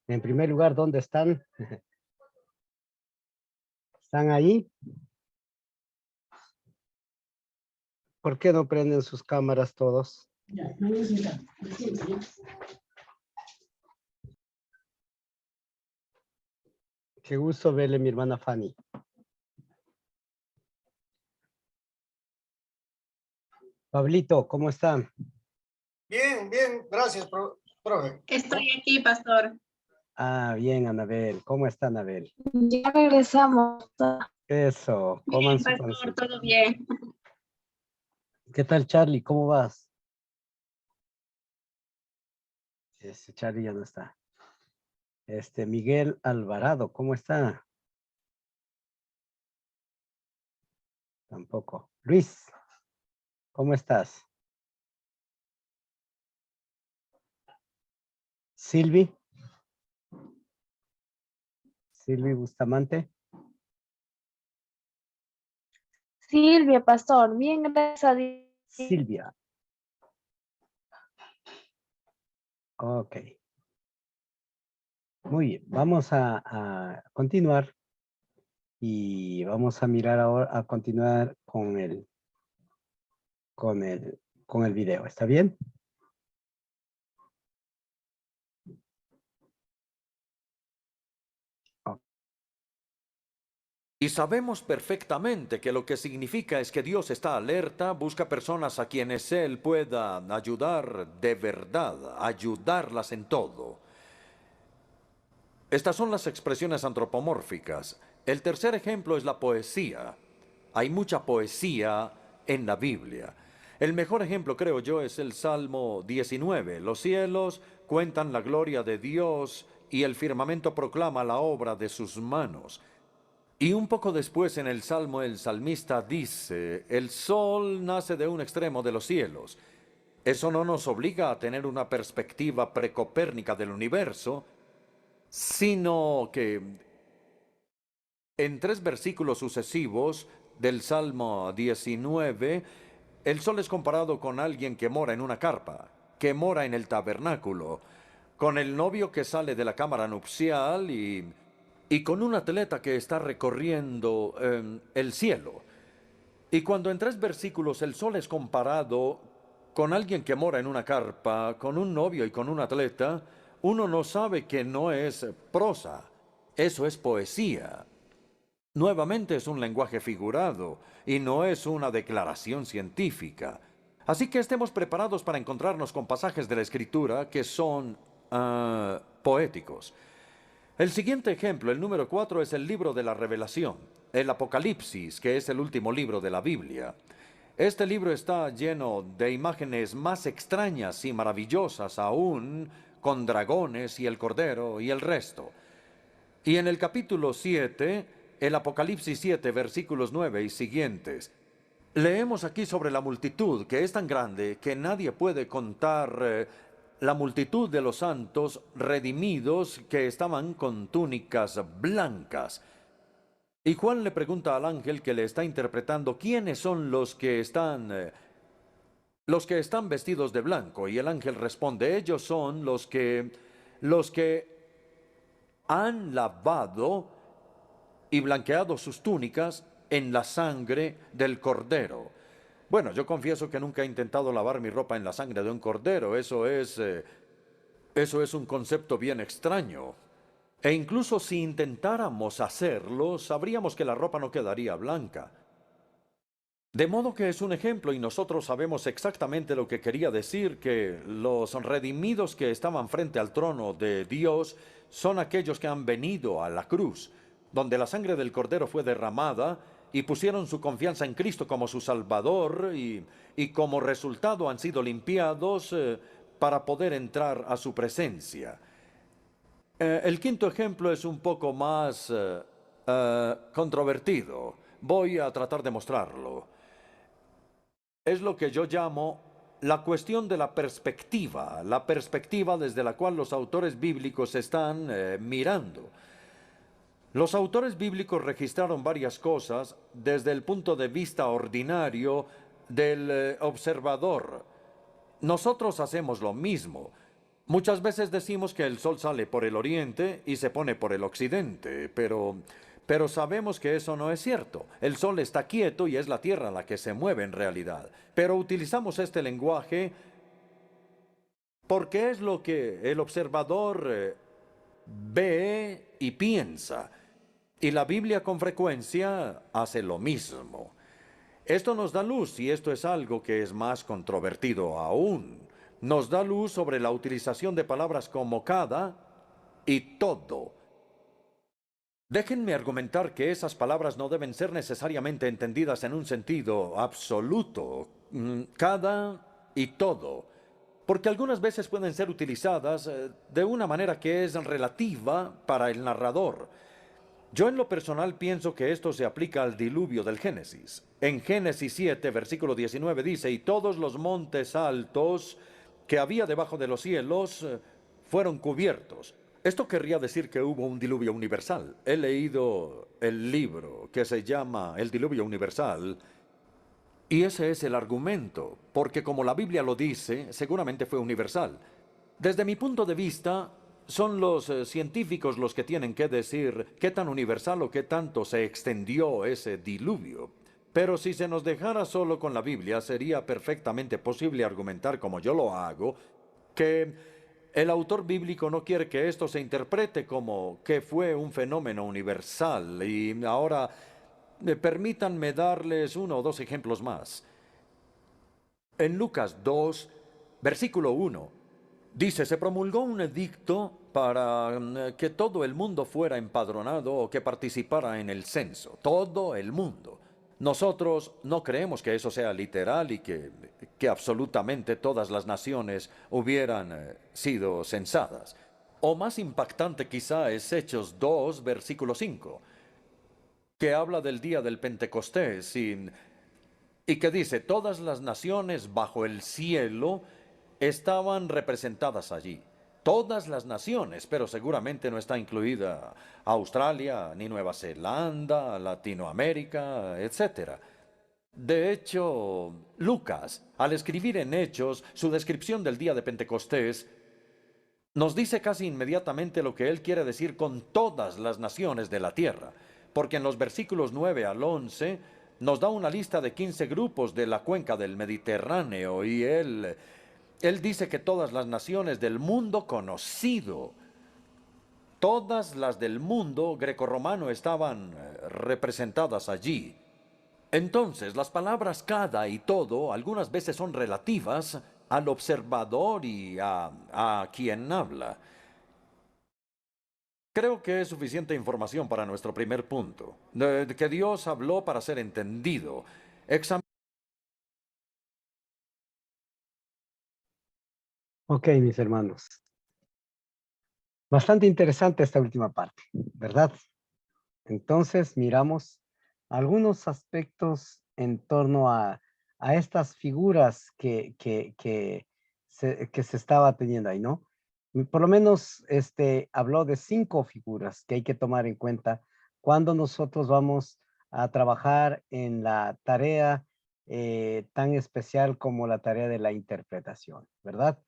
En primer lugar, ¿dónde están? ¿Están ahí? ¿Por qué no prenden sus cámaras todos? Qué gusto verle, mi hermana Fanny. Pablito, ¿cómo están? Bien, bien, gracias, profe. Estoy aquí, pastor. Ah, bien, Anabel. ¿Cómo está, Anabel? Ya regresamos. Eso, coman Bien, su pastor, pancita. todo bien. ¿Qué tal, Charlie? ¿Cómo vas? Charlie ya no está. Miguel Alvarado, ¿cómo está? Tampoco. Luis, ¿cómo estás? Silvi. Silvi Bustamante. Silvia, pastor, bien, gracias a Dios. Silvia. Ok. Muy bien, vamos a continuar y vamos a mirar ahora, a continuar con el video. ¿Está bien? Y sabemos perfectamente que lo que significa es que Dios está alerta, busca personas a quienes Él pueda ayudar de verdad, ayudarlas en todo. Estas son las expresiones antropomórficas. El tercer ejemplo es la poesía. Hay mucha poesía en la Biblia. El mejor ejemplo, creo yo, es el Salmo 19. Los cielos cuentan la gloria de Dios y el firmamento proclama la obra de sus manos. Y un poco después en el Salmo el salmista dice, el sol nace de un extremo de los cielos. Eso no nos obliga a tener una perspectiva precopérnica del universo, sino que en 3 versículos sucesivos del Salmo 19, el sol es comparado con alguien que mora en una carpa, que mora en el tabernáculo, con el novio que sale de la cámara nupcial y con un atleta que está recorriendo el cielo. Y cuando en 3 versículos el sol es comparado con alguien que mora en una carpa, con un novio y con un atleta, uno no sabe que no es prosa, eso es poesía. Nuevamente es un lenguaje figurado y no es una declaración científica. Así que estemos preparados para encontrarnos con pasajes de la Escritura que son poéticos. El siguiente ejemplo, el número 4, es el libro de la Revelación, el Apocalipsis, que es el último libro de la Biblia. Este libro está lleno de imágenes más extrañas y maravillosas aún, con dragones y el cordero y el resto. Y en el capítulo 7, el Apocalipsis 7, versículos 9 y siguientes, leemos aquí sobre la multitud, que es tan grande que nadie puede contar la multitud de los santos redimidos que estaban con túnicas blancas. Y Juan le pregunta al ángel que le está interpretando quiénes son los que están vestidos de blanco. Y el ángel responde, ellos son los que han lavado y blanqueado sus túnicas en la sangre del cordero. Bueno, yo confieso que nunca he intentado lavar mi ropa en la sangre de un cordero. Eso es un concepto bien extraño. E incluso si intentáramos hacerlo, sabríamos que la ropa no quedaría blanca. De modo que es un ejemplo y nosotros sabemos exactamente lo que quería decir, que los redimidos que estaban frente al trono de Dios son aquellos que han venido a la cruz, donde la sangre del Cordero fue derramada y pusieron su confianza en Cristo como su Salvador y como resultado han sido limpiados para poder entrar a su presencia. El quinto ejemplo es un poco más controvertido. Voy a tratar de mostrarlo. Es lo que yo llamo la cuestión de la perspectiva desde la cual los autores bíblicos están mirando. Los autores bíblicos registraron varias cosas desde el punto de vista ordinario del observador. Nosotros hacemos lo mismo. Muchas veces decimos que el sol sale por el oriente y se pone por el occidente, pero sabemos que eso no es cierto. El sol está quieto y es la tierra la que se mueve en realidad. Pero utilizamos este lenguaje porque es lo que el observador ve y piensa. Y la Biblia con frecuencia hace lo mismo. Esto nos da luz, y esto es algo que es más controvertido aún. Nos da luz sobre la utilización de palabras como cada y todo. Déjenme argumentar que esas palabras no deben ser necesariamente entendidas en un sentido absoluto. Cada y todo. Porque algunas veces pueden ser utilizadas de una manera que es relativa para el narrador. Yo en lo personal pienso que esto se aplica al diluvio del Génesis. En Génesis 7, versículo 19 dice, y todos los montes altos que había debajo de los cielos fueron cubiertos. Esto querría decir que hubo un diluvio universal. He leído el libro que se llama El Diluvio Universal, y ese es el argumento, porque como la Biblia lo dice, seguramente fue universal. Desde mi punto de vista, son los científicos los que tienen que decir qué tan universal o qué tanto se extendió ese diluvio. Pero si se nos dejara solo con la Biblia, sería perfectamente posible argumentar, como yo lo hago, que el autor bíblico no quiere que esto se interprete como que fue un fenómeno universal. Y ahora, permítanme darles uno o dos ejemplos más. En Lucas 2, versículo 1, dice, se promulgó un edicto para que todo el mundo fuera empadronado o que participara en el censo. Todo el mundo. Nosotros no creemos que eso sea literal y que absolutamente todas las naciones hubieran sido censadas. O más impactante quizá es Hechos 2, versículo 5, que habla del día del Pentecostés y que dice, todas las naciones bajo el cielo estaban representadas allí. Todas las naciones, pero seguramente no está incluida Australia, ni Nueva Zelanda, Latinoamérica, etc. De hecho, Lucas, al escribir en Hechos su descripción del día de Pentecostés, nos dice casi inmediatamente lo que él quiere decir con todas las naciones de la tierra, porque en los versículos 9 al 11 nos da una lista de 15 grupos de la cuenca del Mediterráneo y él dice que todas las naciones del mundo conocido, todas las del mundo grecorromano estaban representadas allí. Entonces, las palabras cada y todo algunas veces son relativas al observador y a quien habla. Creo que es suficiente información para nuestro primer punto, que Dios habló para ser entendido. Ok, mis hermanos. Bastante interesante esta última parte, ¿verdad? Entonces, miramos algunos aspectos en torno a estas figuras que se estaba teniendo ahí, ¿no? Y por lo menos habló de 5 figuras que hay que tomar en cuenta cuando nosotros vamos a trabajar en la tarea tan especial como la tarea de la interpretación, ¿verdad?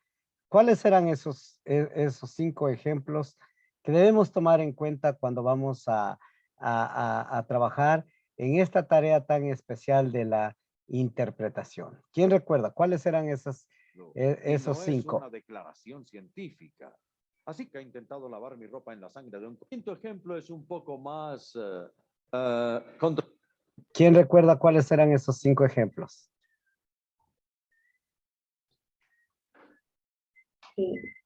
¿Cuáles serán esos 5 ejemplos que debemos tomar en cuenta cuando vamos a trabajar en esta tarea tan especial de la interpretación? ¿Quién recuerda? ¿Cuáles eran esos No 5? es una declaración científica. Así que he intentado lavar mi ropa en la sangre de un... Quinto ejemplo es un poco más... ¿Quién recuerda cuáles eran esos 5 ejemplos?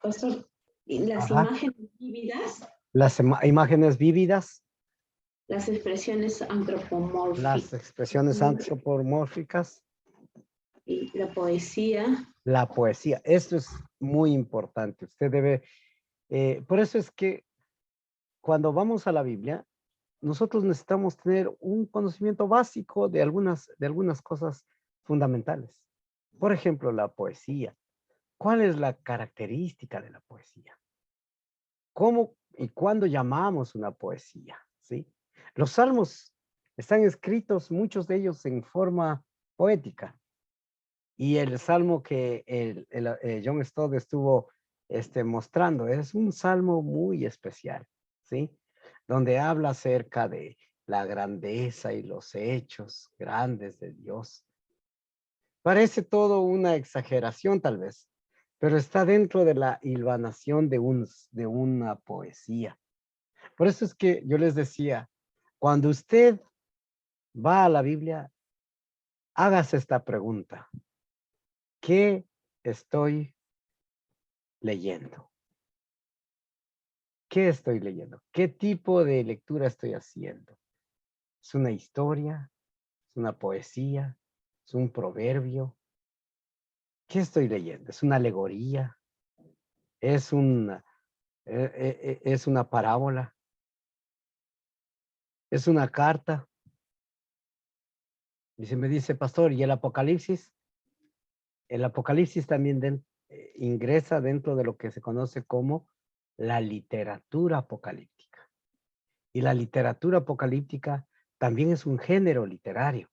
Pastor, las Ajá. imágenes vívidas, Las imágenes vívidas, las expresiones antropomórficas, las expresiones antropomórficas, y la poesía. la poesía. Esto es muy importante. Usted debe, por eso es que cuando vamos a la Biblia, nosotros necesitamos tener un conocimiento básico de algunas cosas fundamentales. Por ejemplo, la poesía. ¿Cuál es la característica de la poesía? ¿Cómo y cuándo llamamos una poesía? ¿Sí? Los salmos están escritos, muchos de ellos en forma poética. Y el salmo que John Stott estuvo mostrando. Es un salmo muy especial, ¿sí? Donde habla acerca de la grandeza y los hechos grandes de Dios. Parece todo una exageración tal vez, pero está dentro de la hilvanación de una poesía. Por eso es que yo les decía, cuando usted va a la Biblia, hágase esta pregunta. ¿Qué estoy leyendo? ¿Qué estoy leyendo? ¿Qué tipo de lectura estoy haciendo? ¿Es una historia? ¿Es una poesía? ¿Es un proverbio? ¿Qué estoy leyendo? ¿Es una alegoría? ¿Es es una parábola? ¿Es una carta? Y se me dice, pastor, ¿y el Apocalipsis? El Apocalipsis también ingresa dentro de lo que se conoce como la literatura apocalíptica. Y la literatura apocalíptica también es un género literario.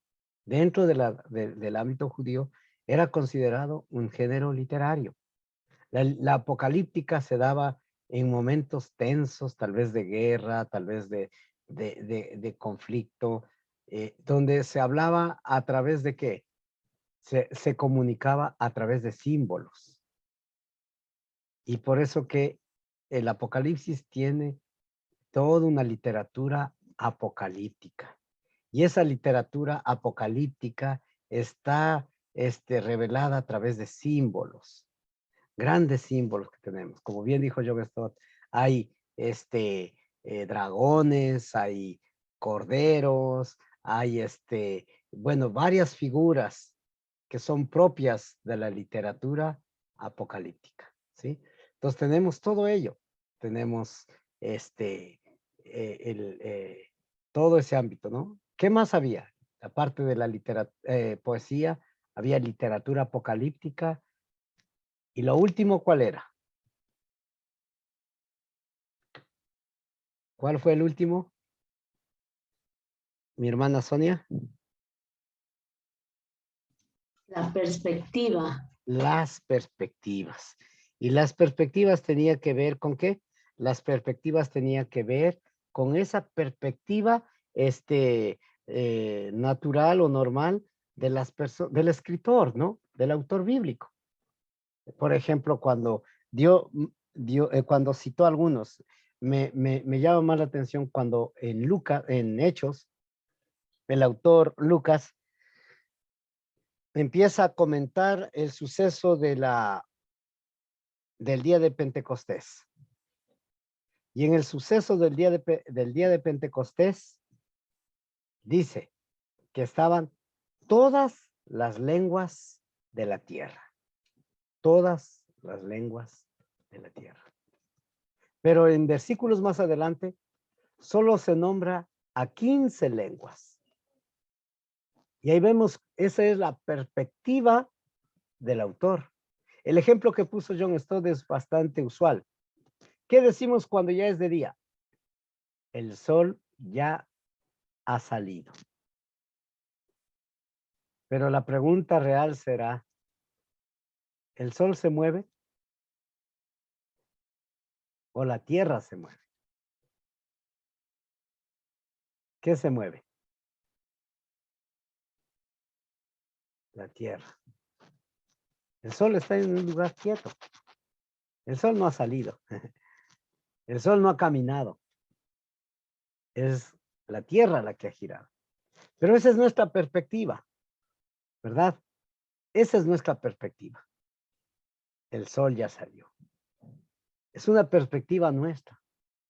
Dentro del ámbito judío era considerado un género literario. La apocalíptica se daba en momentos tensos, tal vez de guerra, tal vez de conflicto, donde se hablaba a través de qué? Se comunicaba a través de símbolos. Y por eso que el Apocalipsis tiene toda una literatura apocalíptica. Y esa literatura apocalíptica está revelada a través de símbolos, grandes símbolos que tenemos. Como bien dijo John Stott, hay dragones, hay corderos, hay bueno, varias figuras que son propias de la literatura apocalíptica, ¿sí? Entonces tenemos todo ello. Tenemos todo ese ámbito, ¿no? ¿Qué más había? Aparte de la poesía, había literatura apocalíptica. ¿Y lo último cuál era? ¿Cuál fue el último? Mi hermana Sonia. La perspectiva. Las perspectivas. ¿Y las perspectivas tenía que ver con qué? Las perspectivas tenía que ver con esa perspectiva natural o normal de del escritor, ¿no? Del autor bíblico. Por ejemplo, cuando cuando citó algunos, me llama más la atención cuando en Hechos, el autor Lucas empieza a comentar el suceso del día de Pentecostés. Y en el suceso del día de Pentecostés, dice que estaban todas las lenguas de la tierra. Todas las lenguas de la tierra. Pero en versículos más adelante, solo se nombra a 15 lenguas. Y ahí vemos, esa es la perspectiva del autor. El ejemplo que puso John Stott es bastante usual. ¿Qué decimos cuando ya es de día? El sol ya ha salido. Pero la pregunta real será, ¿el sol se mueve? ¿O la tierra se mueve? ¿Qué se mueve? La tierra. El sol está en un lugar quieto. El sol no ha salido. El sol no ha caminado. Es la tierra la que ha girado. Pero esa es nuestra perspectiva, ¿verdad? Esa es nuestra perspectiva. El sol ya salió. Es una perspectiva nuestra,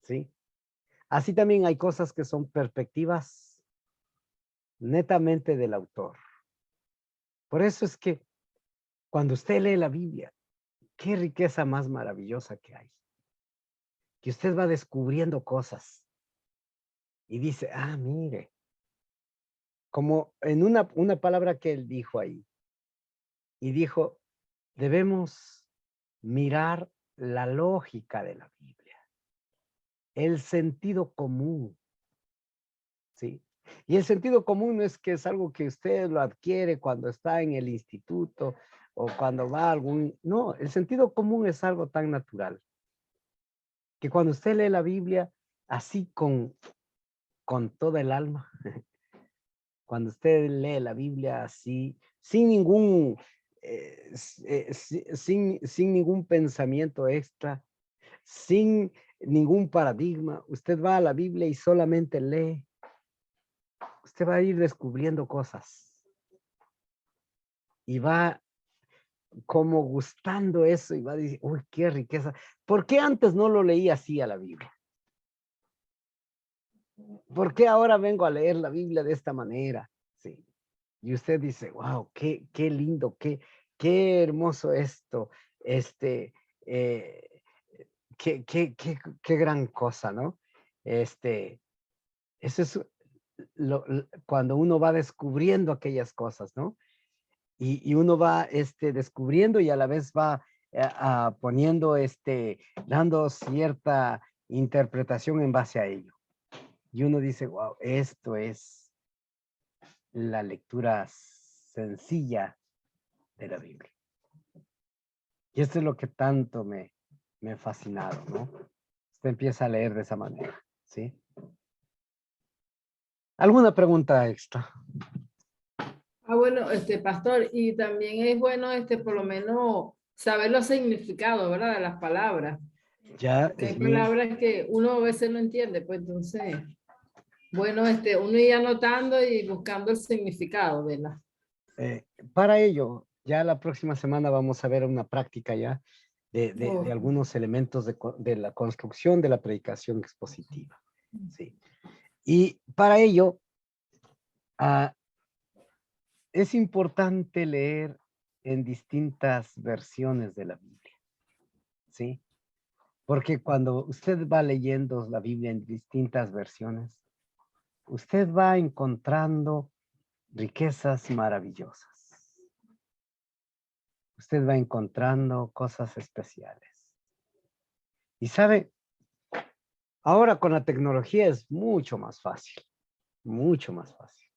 ¿sí? Así también hay cosas que son perspectivas netamente del autor. Por eso es que cuando usted lee la Biblia, qué riqueza más maravillosa que hay. Que usted va descubriendo cosas y dice, ah, mire, como en una palabra que él dijo ahí, y dijo, debemos mirar la lógica de la Biblia, el sentido común, ¿sí? Y el sentido común no es que es algo que usted lo adquiere cuando está en el instituto o cuando va a algún... No, el sentido común es algo tan natural que cuando usted lee la Biblia así con toda el alma, cuando usted lee la Biblia así, sin ningún, sin ningún pensamiento extra, sin ningún paradigma, usted va a la Biblia y solamente lee, usted va a ir descubriendo cosas y va como gustando eso y va a decir, uy, qué riqueza. ¿Por qué antes no lo leía así a la Biblia? ¿Por qué ahora vengo a leer la Biblia de esta manera? Sí. Y usted dice, wow, qué lindo, qué hermoso esto, eh, qué gran cosa, ¿no? Eso es cuando uno va descubriendo aquellas cosas, ¿no? Y uno va descubriendo y a la vez va poniendo, dando cierta interpretación en base a ello. Y uno dice, wow, esto es la lectura sencilla de la Biblia. Y esto es lo que tanto me ha fascinado, ¿no? Usted empieza a leer de esa manera, ¿sí? ¿Alguna pregunta extra? Bueno, pastor, y también es bueno, por lo menos saber los significados, ¿verdad? De las palabras. Ya Que es hay bien. palabras que uno a veces no entiende, pues entonces, bueno, uno ir anotando y buscando el significado, ¿verdad? Para ello, ya la próxima semana vamos a ver una práctica ya de algunos elementos de la construcción de la predicación expositiva. Sí. Y para ello, es importante leer en distintas versiones de la Biblia, ¿sí? Porque cuando usted va leyendo la Biblia en distintas versiones, usted va encontrando riquezas maravillosas. Usted va encontrando cosas especiales. Y sabe, ahora con la tecnología es mucho más fácil, mucho más fácil.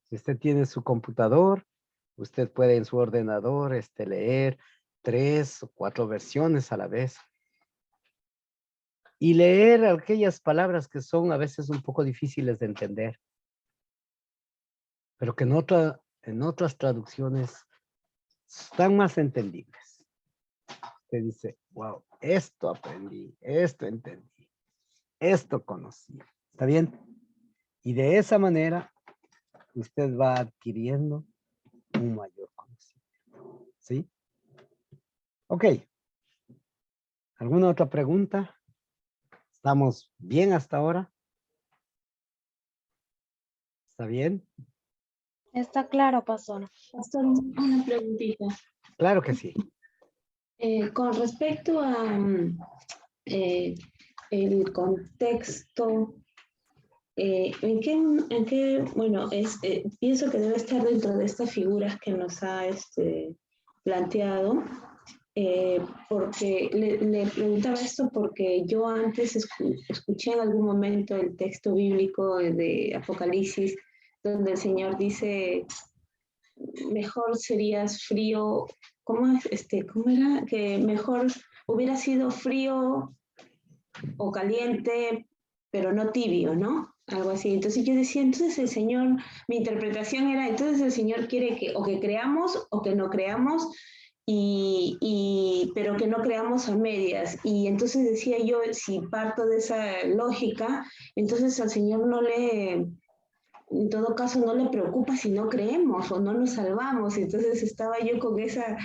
Si usted tiene su computador, usted puede en su ordenador leer 3 o 4 versiones a la vez. Y leer aquellas palabras que son a veces un poco difíciles de entender, pero que en otras traducciones están más entendibles. Usted dice, wow, esto aprendí, esto entendí, esto conocí. ¿Está bien? Y de esa manera, usted va adquiriendo un mayor conocimiento. ¿Sí? Ok. ¿Alguna otra pregunta? ¿Estamos bien hasta ahora? ¿Está bien? Está claro, pastor. Pastor, una preguntita. Claro que sí. Con respecto a el contexto, bueno, pienso que debe estar dentro de estas figuras que nos ha planteado, porque le preguntaba esto porque yo antes escuché en algún momento el texto bíblico de Apocalipsis, donde el Señor dice, mejor serías frío, ¿cómo era? Que mejor hubiera sido frío o caliente, pero no tibio, ¿no? Algo así. Entonces yo decía, entonces el Señor, mi interpretación era, entonces el Señor quiere que o que creamos o que no creamos, pero que no creamos a medias. Y entonces decía yo, si parto de esa lógica, entonces al Señor en todo caso no le preocupa si no creemos o no nos salvamos. Entonces estaba yo con esa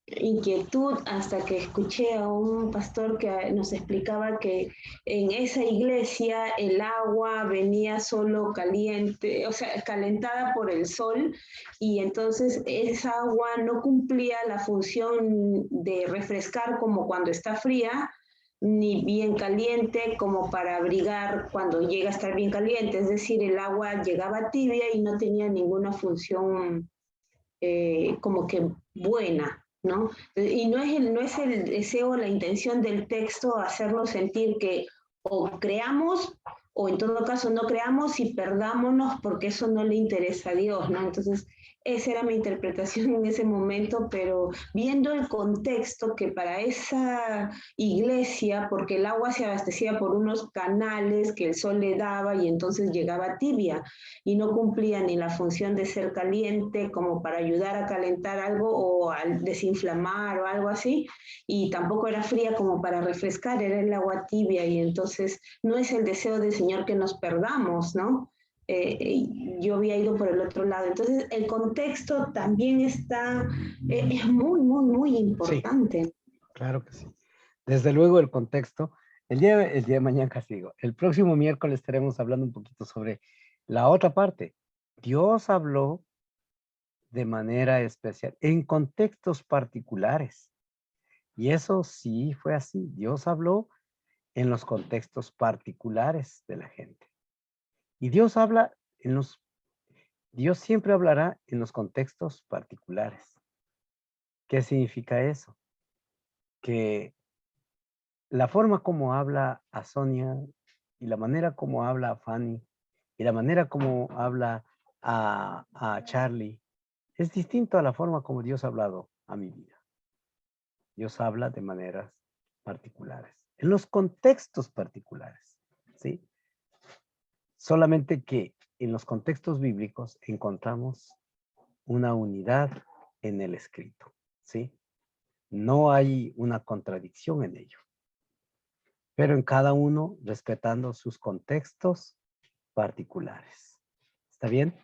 inquietud hasta que escuché a un pastor que nos explicaba que en esa iglesia el agua venía solo caliente, o sea, calentada por el sol, y entonces esa agua no cumplía la función de refrescar como cuando está fría, ni bien caliente como para abrigar cuando llega a estar bien caliente, es decir, el agua llegaba tibia y no tenía ninguna función como que buena, ¿no? Y no es el deseo, la intención del texto hacernos sentir que o creamos o en todo caso no creamos y perdámonos porque eso no le interesa a Dios, ¿no? Entonces, Esa era mi interpretación en ese momento, pero viendo el contexto que para esa iglesia, porque el agua se abastecía por unos canales que el sol le daba y entonces llegaba tibia y no cumplía ni la función de ser caliente como para ayudar a calentar algo o a desinflamar o algo así, y tampoco era fría como para refrescar, era el agua tibia y entonces no es el deseo del Señor que nos perdamos, ¿no? Yo había ido por el otro lado. Entonces, el contexto también está, es muy, muy, muy importante. Sí, claro que sí. Desde luego el contexto. El día de mañana casi digo. El próximo miércoles estaremos hablando un poquito sobre la otra parte. Dios habló de manera especial, en contextos particulares. Y eso sí fue así. Dios habló en los contextos particulares de la gente. Y Dios habla Dios siempre hablará en los contextos particulares. ¿Qué significa eso? Que la forma como habla a Sonia y la manera como habla a Fanny y la manera como habla a Charlie es distinto a la forma como Dios ha hablado a mi vida. Dios habla de maneras particulares, en los contextos particulares, ¿sí? Solamente que en los contextos bíblicos encontramos una unidad en el escrito, ¿sí? No hay una contradicción en ello, pero en cada uno respetando sus contextos particulares. ¿Está bien?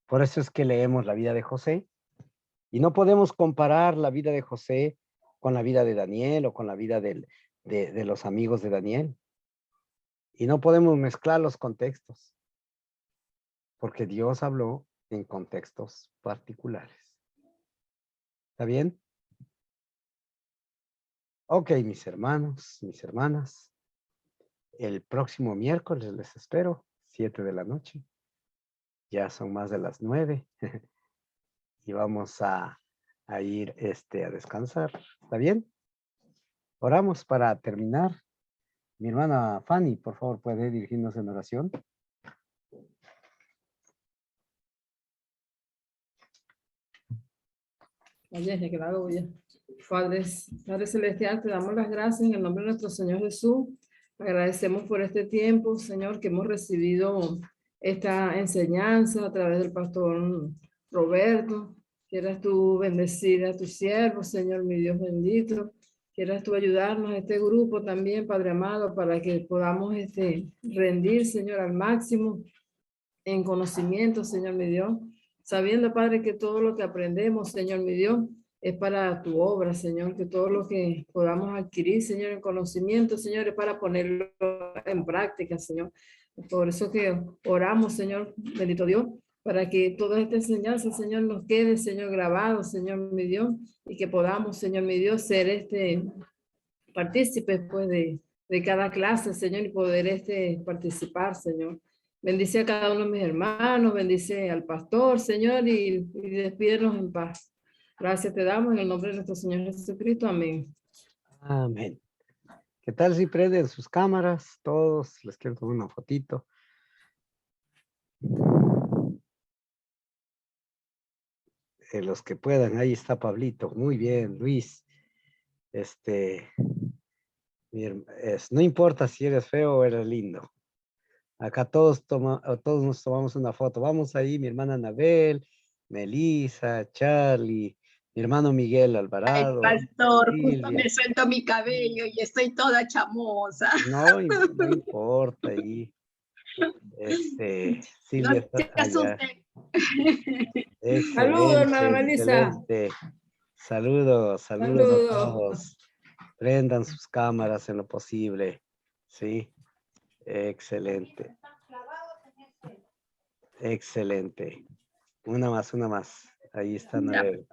Por eso es que leemos la vida de José y no podemos comparar la vida de José con la vida de Daniel o con la vida de los amigos de Daniel. Y no podemos mezclar los contextos, porque Dios habló en contextos particulares. ¿Está bien? Ok, mis hermanos, mis hermanas. El próximo miércoles les espero, 7 de la noche. Ya son más de las 9. Y vamos a ir a descansar. ¿Está bien? Oramos para terminar. Mi hermana Fanny, por favor, ¿puede dirigirnos en oración? Oye, que la hago ya. Padre Celestial, te damos las gracias en el nombre de nuestro Señor Jesús. Agradecemos por este tiempo, Señor, que hemos recibido esta enseñanza a través del pastor Roberto. Quieras tú bendecir a tu siervo, Señor, mi Dios bendito. Quieras tú ayudarnos a este grupo también, Padre amado, para que podamos rendir, Señor, al máximo en conocimiento, Señor, mi Dios. Sabiendo, Padre, que todo lo que aprendemos, Señor, mi Dios, es para tu obra, Señor, que todo lo que podamos adquirir, Señor, en conocimiento, Señor, es para ponerlo en práctica, Señor. Por eso que oramos, Señor, bendito Dios, para que toda esta enseñanza, Señor, nos quede, Señor, grabado, Señor, mi Dios, y que podamos, Señor, mi Dios, ser partícipes, pues, de cada clase, Señor, y poder participar, Señor. Bendice a cada uno de mis hermanos, bendice al pastor, Señor, y despídenos en paz. Gracias te damos en el nombre de nuestro Señor Jesucristo. Amén. Amén. ¿Qué tal si prenden sus cámaras? Todos, les quiero tomar una fotito. Los que puedan, ahí está Pablito. Muy bien, Luis. No importa si eres feo o eres lindo. Acá todos nos tomamos una foto. Vamos ahí, mi hermana Anabel, Melissa, Charlie, mi hermano Miguel Ay, Alvarado, pastor, justo Silvia. me suelto mi cabello y estoy toda chamosa. No importa ahí. No Silvia está se allá. asusten. Saludos, Excelente, hermana Melissa. excelente. Saludos a Saludos. todos. Prendan sus cámaras en lo posible. Sí, excelente. Excelente. Una más. Ahí están, a Ya. ver.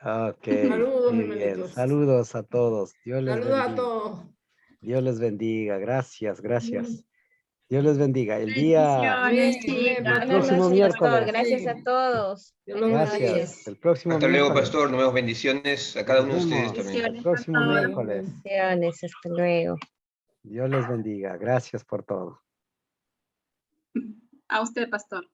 Ok, Saludos, muy bien. hermanitos. Saludos a todos. Dios les Saludos a bendiga. todos. Dios les bendiga. Gracias. Dios les bendiga. El Bendiciones, Amén, el Padre, Buenas próximo noches, pastor. miércoles. Gracias a todos. Dios los Buenas bendiga. noches. El próximo Hasta luego, miércoles. pastor. Nos vemos. Bendiciones a cada Nos uno de ustedes vemos. también. El bendiciones, próximo pastor. miércoles. Bendiciones. Hasta luego. Dios les bendiga. Gracias por todo. A usted, pastor.